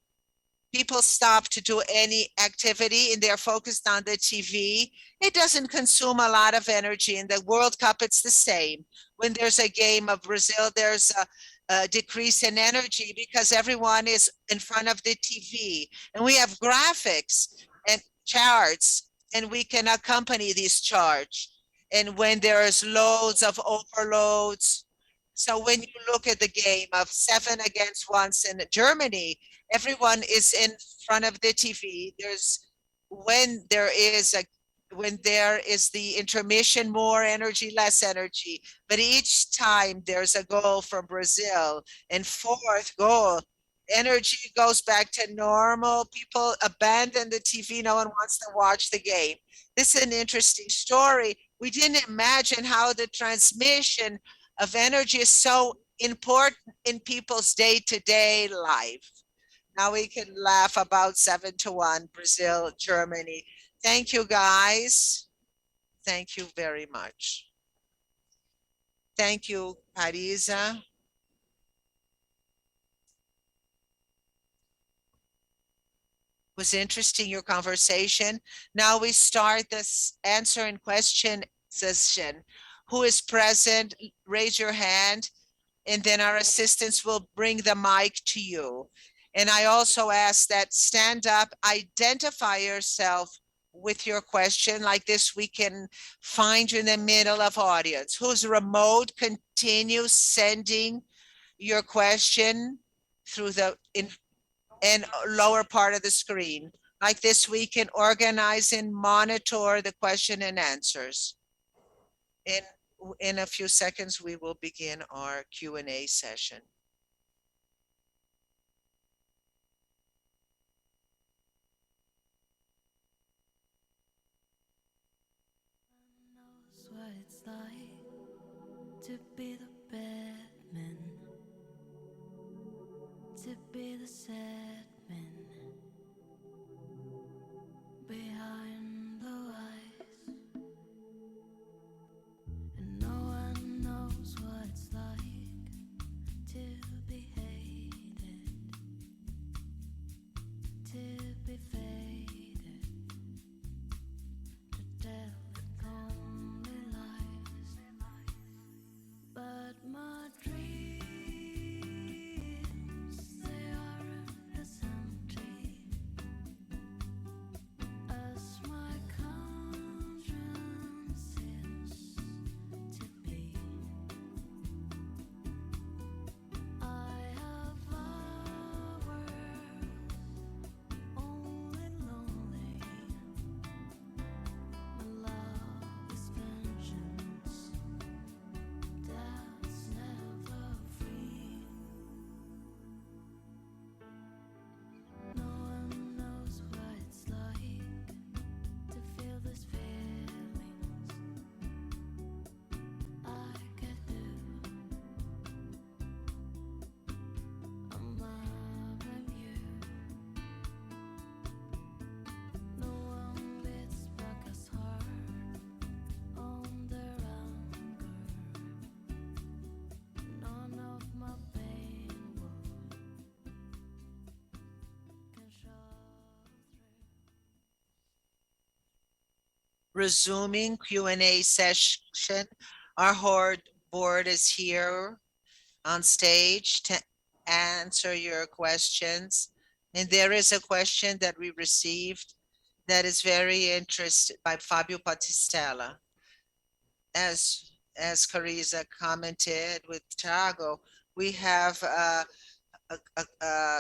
people stop to do any activity and they're focused on the TV. It doesn't consume a lot of energy. In the World Cup, it's the same. When there's a game of Brazil, there's a decrease in energy because everyone is in front of the TV. And we have graphics and charts, and we can accompany these charts. And when there's loads of overloads, so when you look at the game of 7-1 in Germany, everyone is in front of the TV. There's when there is a when there is the intermission, more energy, less energy. But each time there's a goal from Brazil and fourth goal, energy goes back to normal. People abandon the TV. No one wants to watch the game. This is an interesting story. We didn't imagine how the transmission of energy is so important in people's day-to-day life. Now we can laugh about 7-1, Brazil, Germany. Thank you, guys. Thank you very much. Thank you, Parisa. Was interesting your conversation. Now we start this answer and question session. Who is present? Raise your hand, and then our assistants will bring the mic to you. And I also ask that stand up, identify yourself with your question. Like this, we can find you in the middle of audience. Who's remote, continue sending your question through the in lower part of the screen. Like this, we can organize and monitor the question and answers. In, in a few seconds, we will begin our Q&A session. Knows what it's like to be the bad man, to be the sad man behind the eyes, and no one knows what it's like to be hated, to be faded, to tell only lies. But my dreams, they aren't as empty as my conscience seems to be. I have hours only lonely. My love is vengeance that's never free. No one knows what it's like to feel these feelings I could do. I'm loving you. No one beats back as hard on their anger. None of my pain can show through. Resuming Q&A session. Our board is here on stage to answer your questions. And there is a question that we received that is very interested by Fabio Batistella. As Carisa commented with Thiago, we have a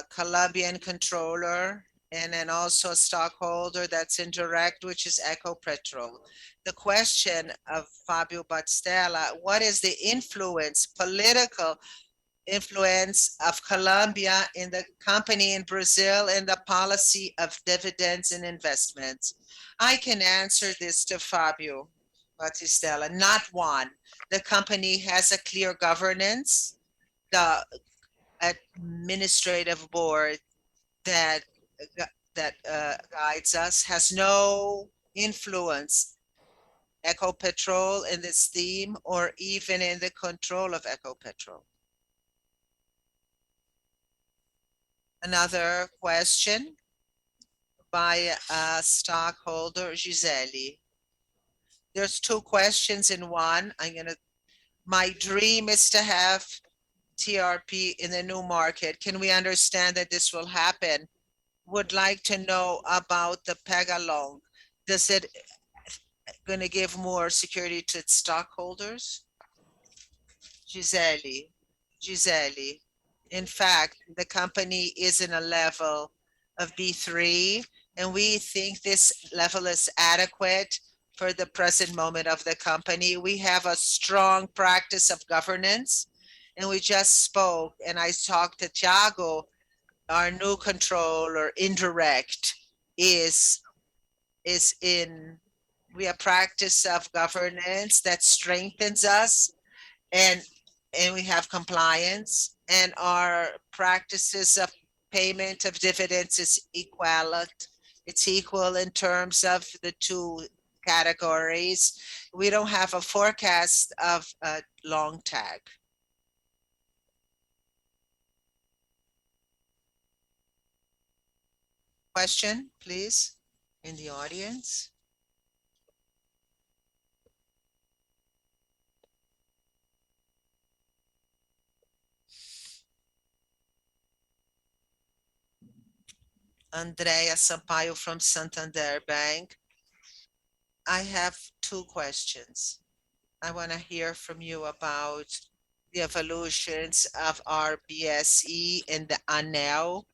Colombian controller and then also a stockholder that's indirect, which is Ecopetrol. The question of Fabio Batistella, what is the influence, political influence of Colombia in the company in Brazil and the policy of dividends and investments? I can answer this to Fabio Batistella. Not one. The company has a clear governance. The administrative board that guides us has no influence Ecopetrol in this theme or even in the control of Ecopetrol. Another question by a stockholder, Gisele. There's two questions in one. My dream is to have TRP in the new market. Can we understand that this will happen? Would like to know about the Pega loan. Does it going to give more security to its stockholders? Gisele, Gisele. In fact, the company is in a level of B3, and we think this level is adequate for the present moment of the company. We have a strong practice of governance, and we just spoke, and I talked to Thiago, our new controller, indirect, is in we have practice of governance that strengthens us, and we have compliance, and our practices of payment of dividends is equal. It's equal in terms of the two categories. We don't have a forecast of a long tag. Question, please, in the audience. Andrea Sampaio from Santander Bank. I have two questions. I want to hear from you about the evolutions of our BSE and the ANEL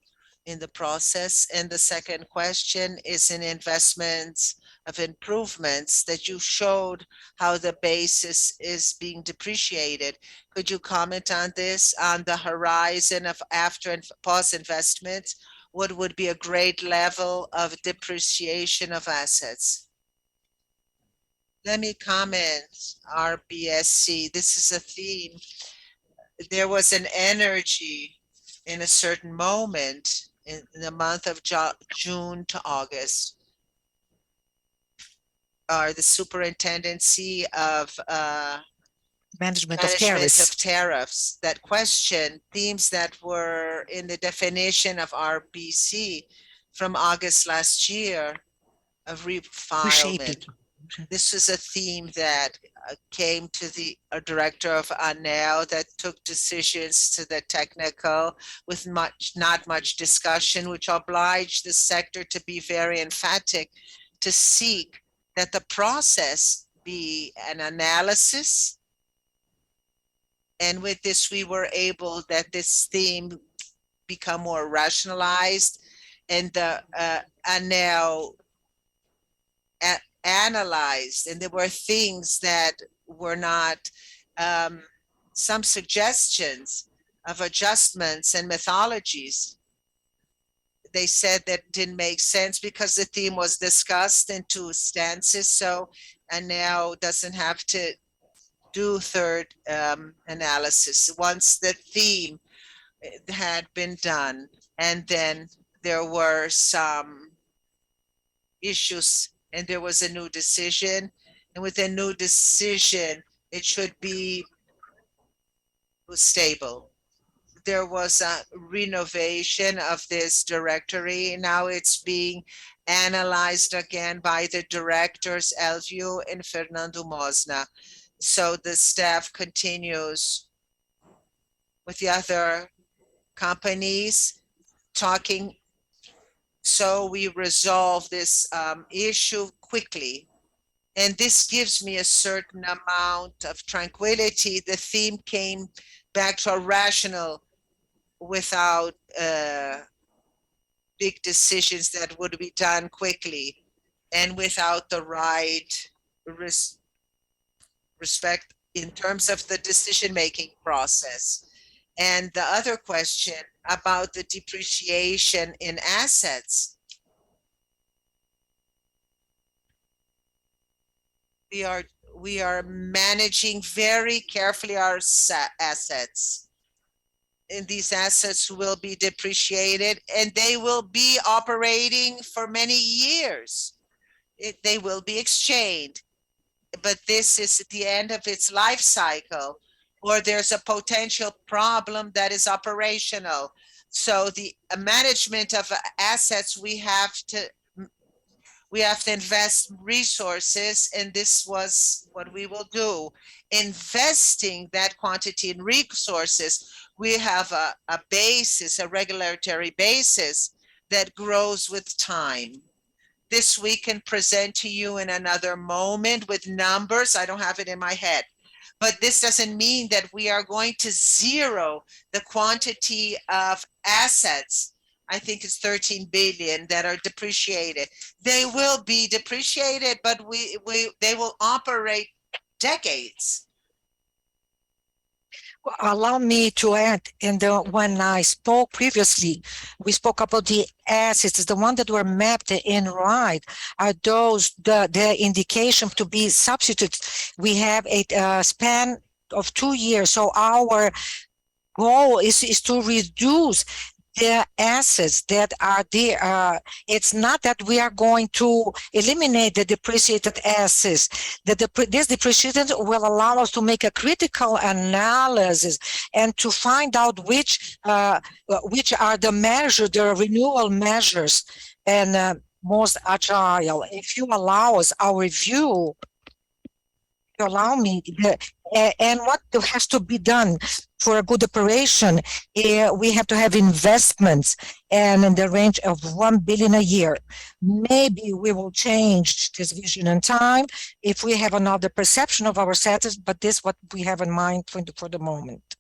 in the process. And the second question is in investments of improvements that you showed how the basis is being depreciated. Could you comment on this, on the horizon of after and post investments? What would be a great level of depreciation of assets? Let me comment, RBSC. This is a theme. There was an energy in a certain moment in the month of June to August. The superintendency of Management of management tariffs. of tariffs that question themes that were in the definition of RBC from August last year of refilement. Reshaping. This is a theme that came to the director of ANEL that took decisions to the technical with not much discussion, which obliged the sector to be very emphatic to seek that the process be an analysis. And with this, we were able that this theme become more rationalized, and the ANEL analyzed, and there were things that were not some suggestions of adjustments and methodologies. They said that didn't make sense because the theme was discussed in two stances. So, and now doesn't have to do third analysis once the theme had been done. And then there were some issues and there was a new decision. And with a new decision, it should be stable. There was a renovation of this directory. Now it's being analyzed again by the directors, Elvio and Fernando Mosna. So the staff continues with the other companies talking. So we resolve this issue quickly. And this gives me a certain amount of tranquility. The theme came back to a rational without big decisions that would be done quickly and without the right respect in terms of the decision-making process. And the other question about the depreciation in assets. We are managing very carefully our assets. And these assets will be depreciated and they will be operating for many years. They will be exchanged, but this is at the end of its life cycle, or there's a potential problem that is operational. So the management of assets, we have to invest resources, and this was what we will do. Investing that quantity in resources, we have a basis, a regulatory basis that grows with time. This we can present to you in another moment with numbers. I don't have it in my head. But this doesn't mean that we are going to zero the quantity of assets. I think it's 13 billion that are depreciated. They will be depreciated, but they will operate decades. Allow me to add, and when I spoke previously, we spoke about the assets, the one that were mapped in right, are those the indication to be substituted. We have a span of 2 years, so our goal is to reduce the assets that are there. It's not that we are going to eliminate the depreciated assets. This depreciation will allow us to make a critical analysis and to find out which are the measures, the renewal measures, and most agile. If you allow us our review, allow me, and what has to be done for a good operation, we have to have investments and in the range of 1 billion a year. Maybe we will change this vision in time if we have another perception of our status, but this is what we have in mind for the moment.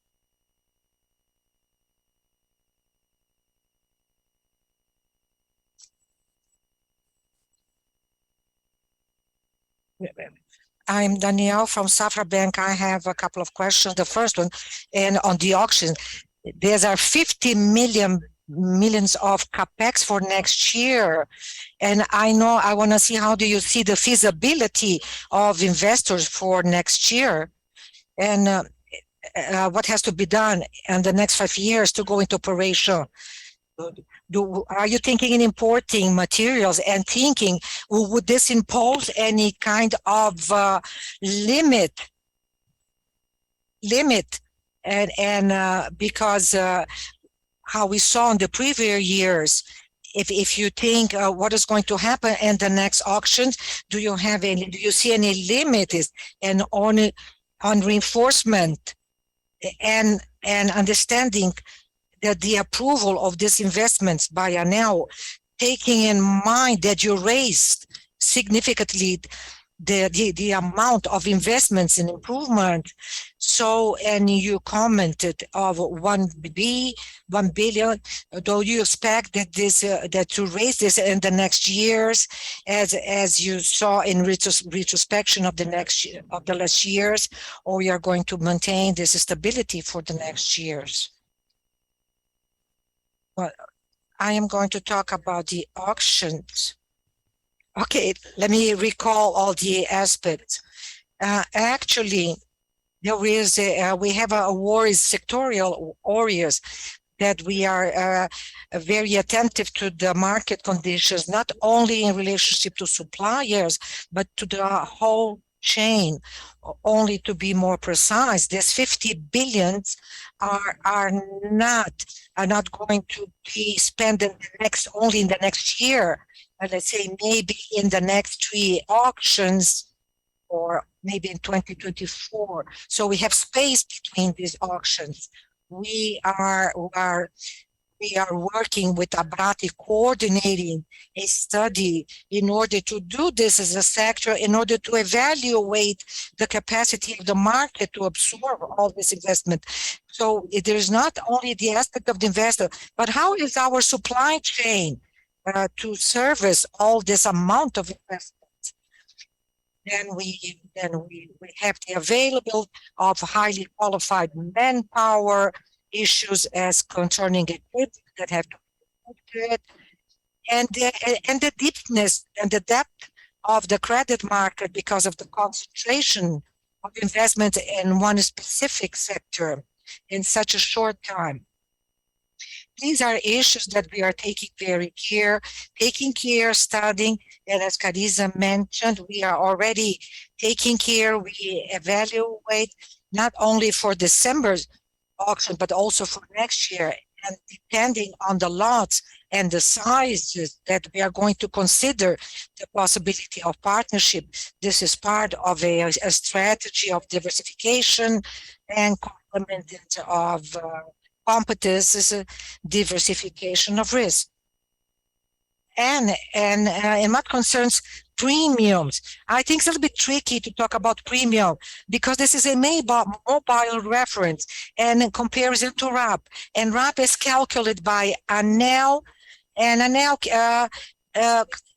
I'm Danielle from Safra Bank. I have a couple of questions. The first one, and on the auction, there are 50 millions of capex for next year. And I know I want to see how do you see the feasibility of investors for next year, and what has to be done in the next 5 years to go into operation. Are you thinking in importing materials and thinking, would this impose any kind of limit? And because how we saw in the previous years, if you think what is going to happen in the next auctions, do you see any limits and on reinforcement and understanding that the approval of these investments by ANEEL, taking in mind that you raised significantly the amount of investments in improvement. So, and you commented of 1 billion. Do you expect that that to raise this in the next years, as you saw in retrospection of the last years, or you are going to maintain this stability for the next years? Well, I am going to talk about the auctions. Okay, let me recall all the aspects. Actually, there is we have a worries, sectorial areas that we are very attentive to the market conditions, not only in relationship to suppliers, but to the whole chain. Only to be more precise, this 50 billions are not going to be spent only in the next year. Let's say maybe in the next 3 auctions, or maybe in 2024. So we have space between these auctions. We are working with Abrati, coordinating a study in order to do this as a sector, in order to evaluate the capacity of the market to absorb all this investment. So there is not only the aspect of the investor, but how is our supply chain to service all this amount of investment? Then we have the available of highly qualified manpower issues as concerning equipment that have to be good, and the deepness and the depth of the credit market because of the concentration of investment in one specific sector in such a short time. These are issues that we are taking care, studying, and as Carissa mentioned, we are already taking care, we evaluate not only for December's auction, but also for next year. And depending on the lots and the sizes that we are going to consider the possibility of partnership, this is part of a strategy of diversification and complement of competences, diversification of risk. And in what concerns premiums, I think it's a little bit tricky to talk about premium because this is a mobile reference and in comparison to RAP. And RAP is calculated by ANEL, and ANEL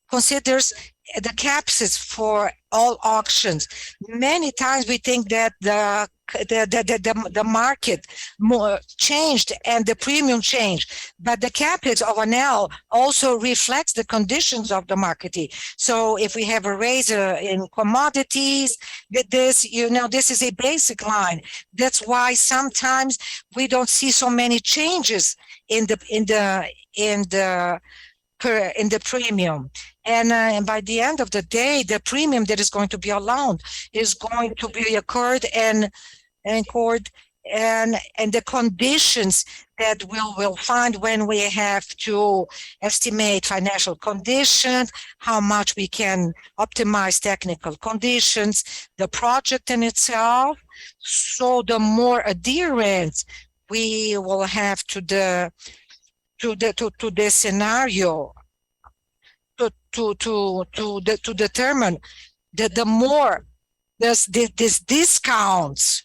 considers the caps for all auctions. Many times we think that the market more changed and the premium changed, but the capex of ANEL also reflects the conditions of the market. So if we have a raise in commodities, this is a basic line. That's why sometimes we don't see so many changes in the premium. And by the end of the day, the premium that is going to be allowed is going to be occurred and the conditions that we'll find when we have to estimate financial conditions, how much we can optimize technical conditions, the project in itself. So the more adherence we will have to the scenario to determine that the more these discounts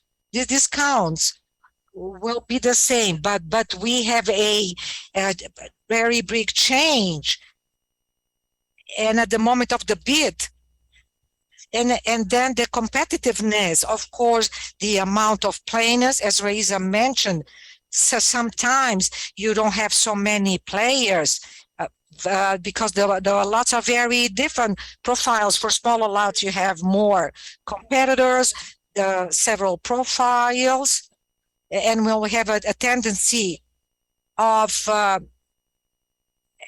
will be the same, but we have a very big change, and at the moment of the bid, and then the competitiveness, of course, the amount of players, as Raisa mentioned. So sometimes you don't have so many players because the lots are very different profiles. For smaller lots, you have more competitors, several profiles, and we'll have a tendency of,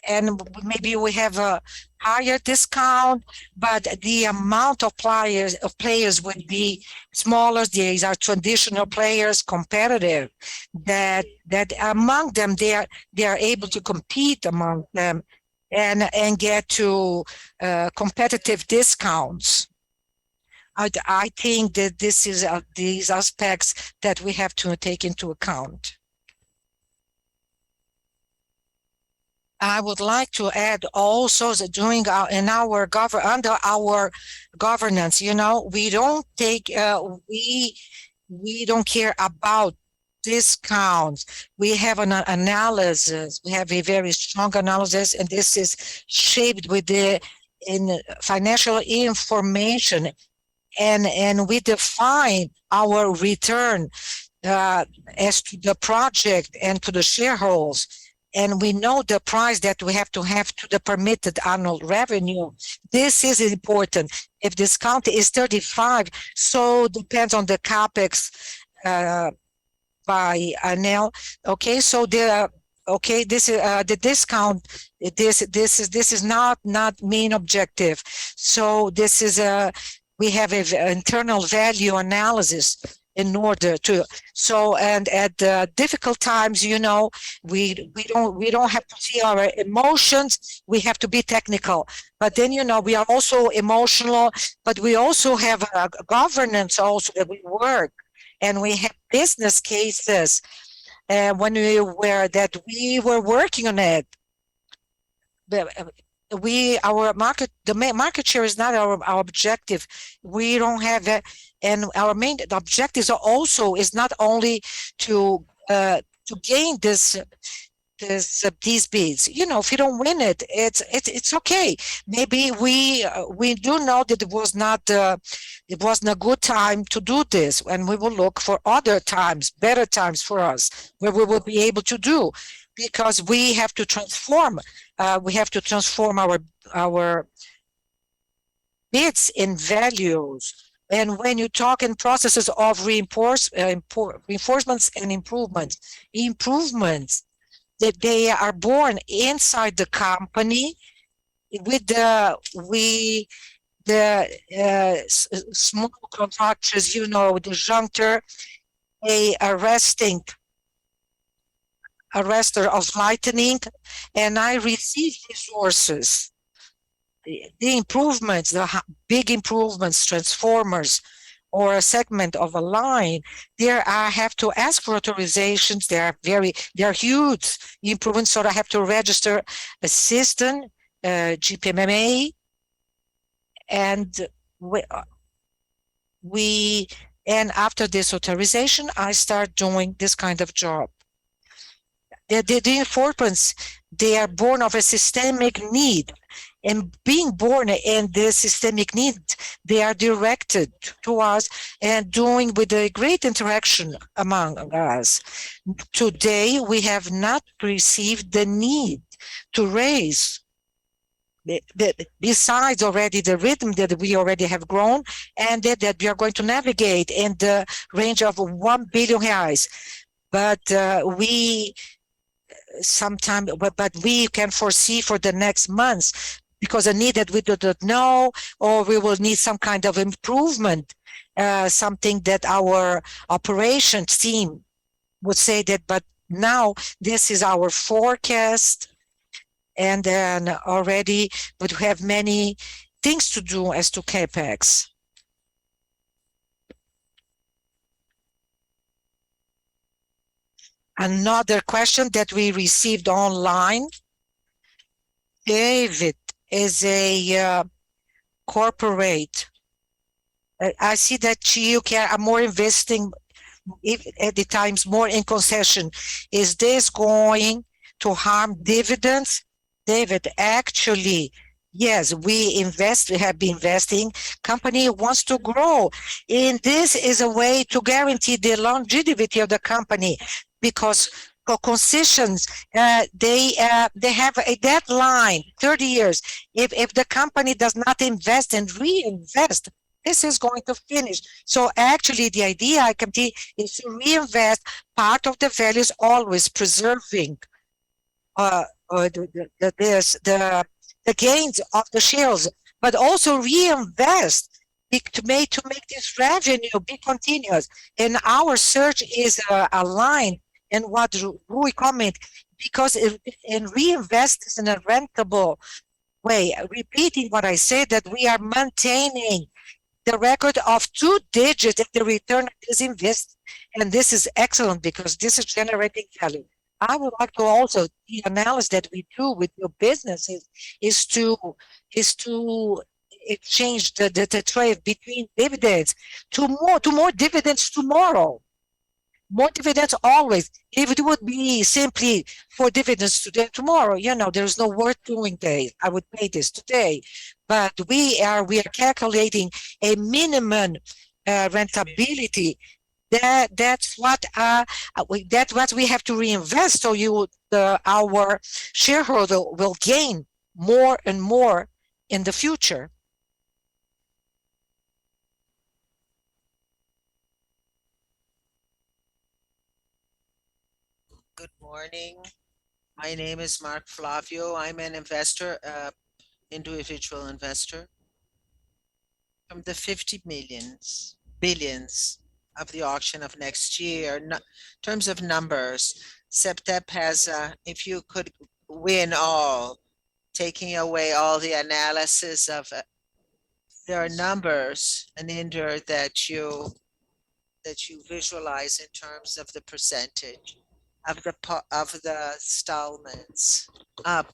and maybe we have a higher discount, but the amount of players would be smaller. These are traditional players, competitive, that among them they are able to compete among them and get to competitive discounts. I think that this is these aspects that we have to take into account. I would like to add also that under our governance, we don't take we don't care about discounts. We have an analysis. We have a very strong analysis, and this is shaped with in financial information, and we define our return as to the project and to the shareholders. And we know the price that we have to the permitted annual revenue. This is important. If discount is 35, so depends on the capex by ANEL. Okay, so this is the discount. This is not main objective. So this is we have an internal value analysis in order to, and at difficult times, we don't have to see our emotions. We have to be technical, but then we are also emotional, but we also have a governance also that we work, and we have business cases when we were working on it. The market share is not our objective. We don't have that, and our main objective also is not only to gain this these bids. If you don't win it, it's okay. Maybe we do know that it wasn't a good time to do this, and we will look for other times, better times for us, where we will be able to do, because we have to transform. We have to transform our bids in values. And when you talk in processes of reinforcements and improvements that they are born inside the company with the small contractors, the disjunctor, a arrestor of lightning, and I receive resources. The improvements, big improvements, transformers, or a segment of a line, there I have to ask for authorizations. They are huge improvements, so I have to register a system, GPMA, and and after this authorization, I start doing this kind of job. The enforcements, they are born of a systemic need. And being born in this systemic need, they are directed to us and doing with a great interaction among us. Today, we have not received the need to raise, besides already the rhythm that we already have grown, and that we are going to navigate in the range of 1 billion reais. But but we can foresee for the next months, because a need that we do not know, or we will need some kind of improvement, something that our operations team would say that, but now this is our forecast, and then already, but we have many things to do as to CAPEX. Another question that we received online. David is a corporate. I see that you are more investing at the times more in concession. Is this going to harm dividends? David, actually, yes, we have been investing. Company wants to grow. And this is a way to guarantee the longevity of the company, because for concessions, they have a deadline, 30 years. If the company does not invest and reinvest, this is going to finish. So actually, the idea I can see is to reinvest part of the values, always preserving the gains of the shares, but also reinvest to make this revenue be continuous. And our search is aligned in what Rui comment, because in reinvest is in a rentable way. Repeating what I said, that we are maintaining the record of 2 digits if the return is invested. And this is excellent, because this is generating value. I would like to also, the analysis that we do with your businesses is to exchange the trade between dividends to more dividends tomorrow. More dividends always. If it would be simply for dividends today, tomorrow, there's no worth doing this. I would pay this today. But we are calculating a minimum rentability. That's what we have to reinvest. So our shareholder will gain more and more in the future. Good morning. My name is Mark Flavio. I'm an investor, individual investor. From the 50 billions of the auction of next year, in terms of numbers, CTEEP has, if you could win all, taking away all the analysis of, there are numbers, an index that you visualize in terms of the percentage of the installments, of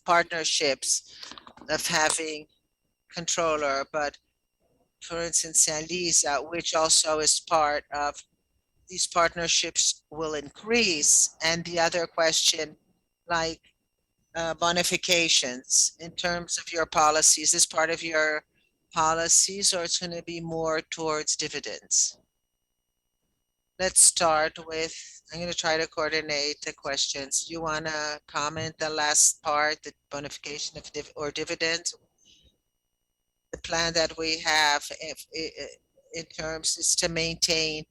partnerships, of having controller, but for instance, Lisa, which also is part of these partnerships, will increase. And the other question like bonifications in terms of your policies? Is part of your policies, or it's going to be more towards dividends? Let's start with, I'm going to try to coordinate the questions. You want to comment the last part, the bonification of dividends? The plan that we have in terms is to maintain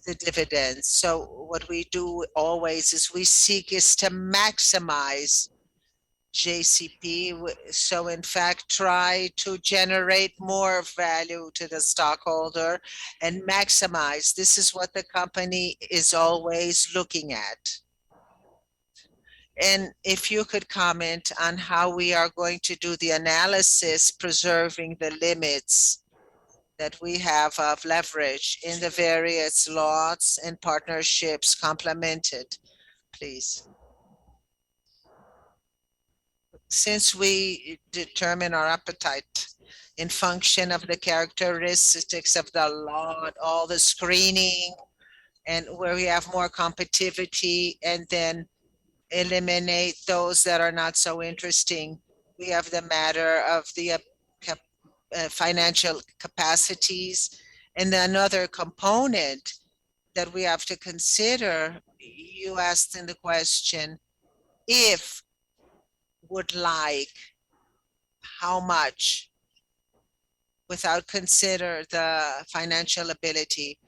the dividends. So what we do always is we seek is to maximize JCP. So in fact, try to generate more value to the stockholder and maximize. This is what the company is always looking at. And if you could comment on how we are going to do the analysis, preserving the limits that we have of leverage in the various lots and partnerships complemented, please. Since we determine our appetite in function of the characteristics of the lot, all the screening, and where we have more competitivity, and then eliminate those that are not so interesting. We have the matter of the financial capacities. And another component that we have to consider, you asked in the question, if would like, how much, without consider the financial ability.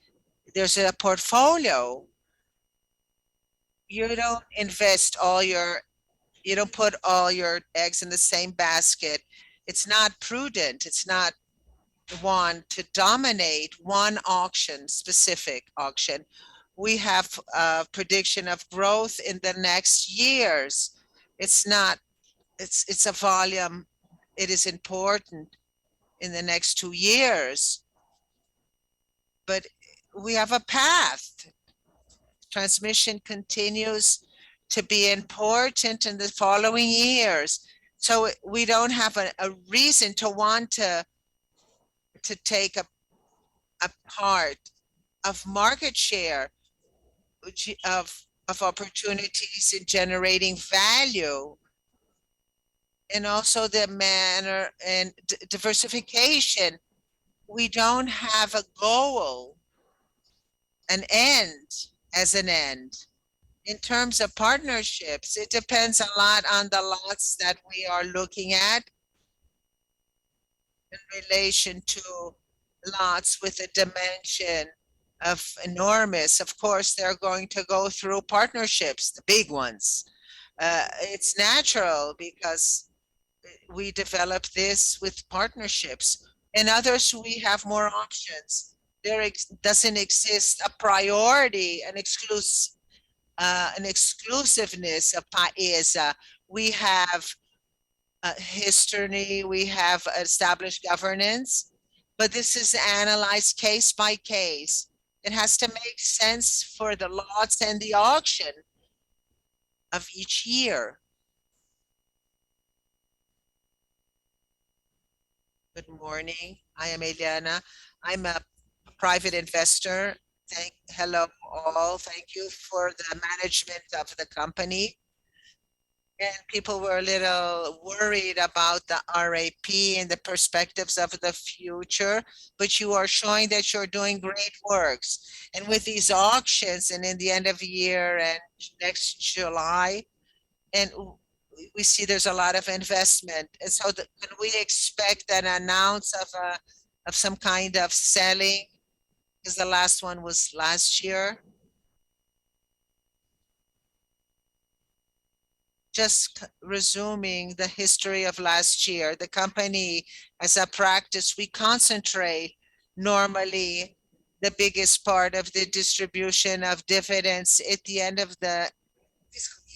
There's a portfolio. You don't invest all your, you don't put all your eggs in the same basket. It's not prudent. It's not one to dominate one auction, specific auction. We have a prediction of growth in the next years. It's not, it's a volume. It is important in the next 2 years, but we have a path. Transmission continues to be important in the following years. So we don't have a reason to want to take a part of market share of opportunities in generating value, and also the manner and diversification. We don't have a goal, an end as an end. In terms of partnerships, it depends a lot on the lots that we are looking at in relation to lots with a dimension of enormous. Of course, they're going to go through partnerships, the big ones. It's natural because we develop this with partnerships. In others, we have more options. There doesn't exist a priority, an exclusiveness of PAESA. We have history, we have established governance, but this is analyzed case by case. It has to make sense for the lots and the auction of each year. Good morning. I am Eliana. I'm a private investor. Hello all. Thank you for the management of the company. And people were a little worried about the RAP and the perspectives of the future, but you are showing that you're doing great works. And with these auctions and in the end of the year and next July, and we see there's a lot of investment. And so can we expect an announce of some kind of selling? Because the last one was last year. Just resuming the history of last year, the company, as a practice, we concentrate normally the biggest part of the distribution of dividends at the end of the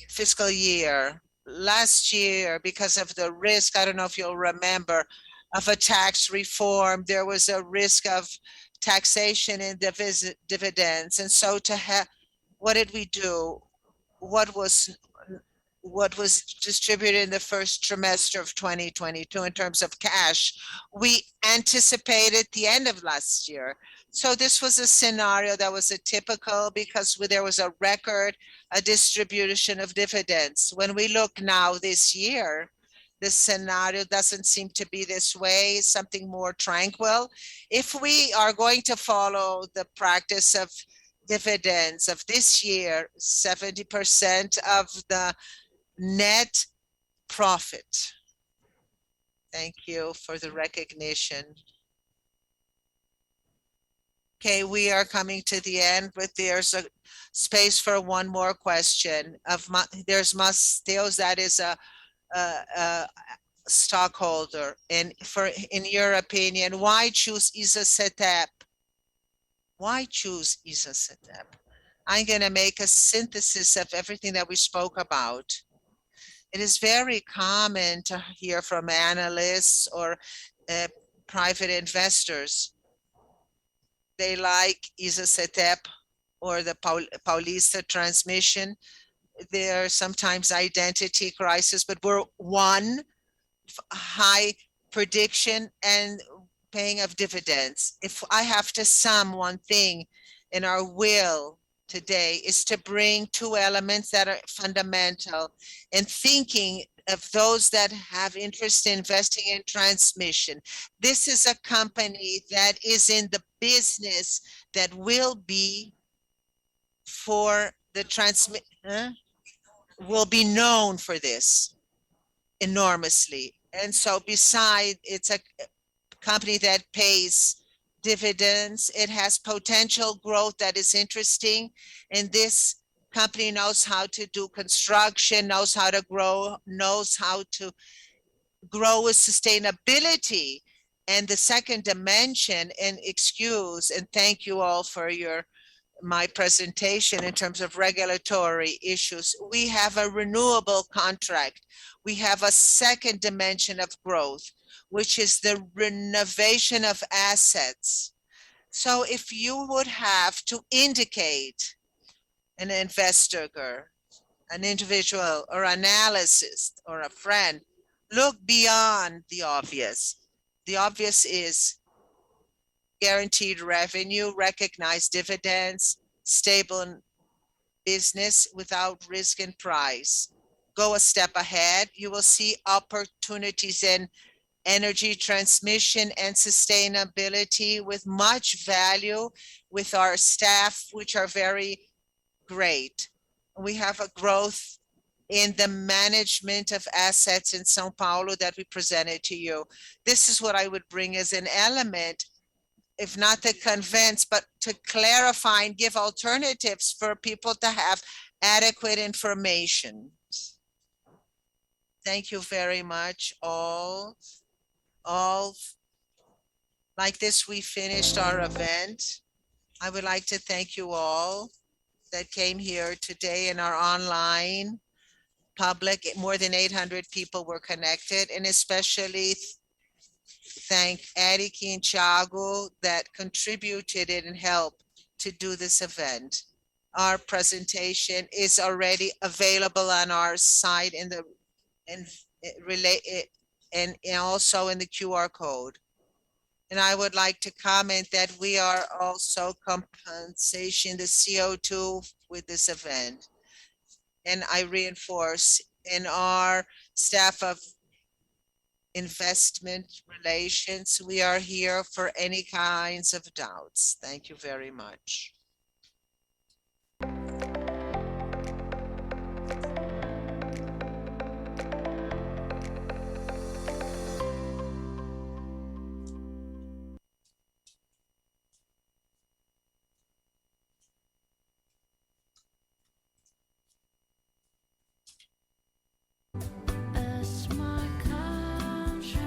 fiscal year. Last year, because of the risk, I don't know if you'll remember, of a tax reform, there was a risk of taxation in dividends. And so what did we do? What was distributed in the first trimester of 2022 in terms of cash, we anticipated the end of last year. So this was a scenario that was a typical because there was a record, a distribution of dividends. When we look now this year, this scenario doesn't seem to be this way, something more tranquil. If we are going to follow the practice of dividends of this year, 70% of the net profit. Thank you for the recognition. Okay, we are coming to the end, but there's a space for one more question. There's Mateus, that is a stockholder. And in your opinion, why choose ISA-CTEEP? Why choose ISA-CTEEP? I'm going to make a synthesis of everything that we spoke about. It is very common to hear from analysts or private investors. They like ISA-CTEEP or the Paulista transmission. There are sometimes identity crisis, but we're one high prediction and paying of dividends. If I have to sum one thing in our will today is to bring two elements that are fundamental and thinking of those that have interest in investing in transmission. This is a company that is in the business that will be for the transmit, will be known for this enormously. And so beside it's a company that pays dividends, it has potential growth that is interesting. And this company knows how to do construction, knows how to grow, knows how to grow with sustainability. And the second dimension, and excuse, and thank you all for my presentation in terms of regulatory issues. We have a renewable contract. We have a second dimension of growth, which is the renovation of assets. So if you would have to indicate an investor, an individual or analyst or a friend, look beyond the obvious. The obvious is guaranteed revenue, recognized dividends, stable business without risk and price. Go a step ahead, you will see opportunities in energy transmission and sustainability with much value with our staff, which are very great. We have a growth in the management of assets in São Paulo that we presented to you. This is what I would bring as an element, if not to convince, but to clarify and give alternatives for people to have adequate information. Thank you very much, all. Like this, we finished our event. I would like to thank you all that came here today in our online public. More than 800 people were connected, and especially thank Eric and Thiago that contributed and helped to do this event. Our presentation is already available on our site and also in the QR code. And I would like to comment that we are also compensating the CO2 with this event. And I reinforce in our staff of investment relations, we are here for any kinds of doubts. Thank you very much. As my conscience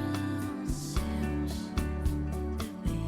seems to be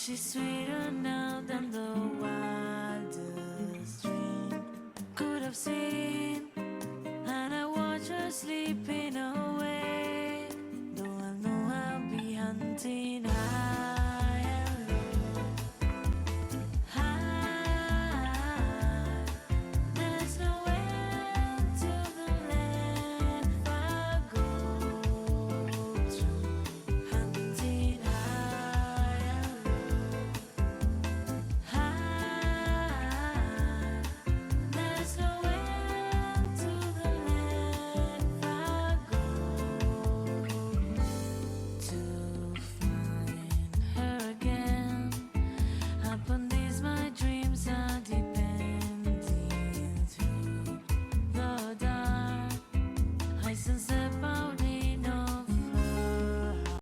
She's sweeter now than the wildest dream could have seen, and I watch her sleeping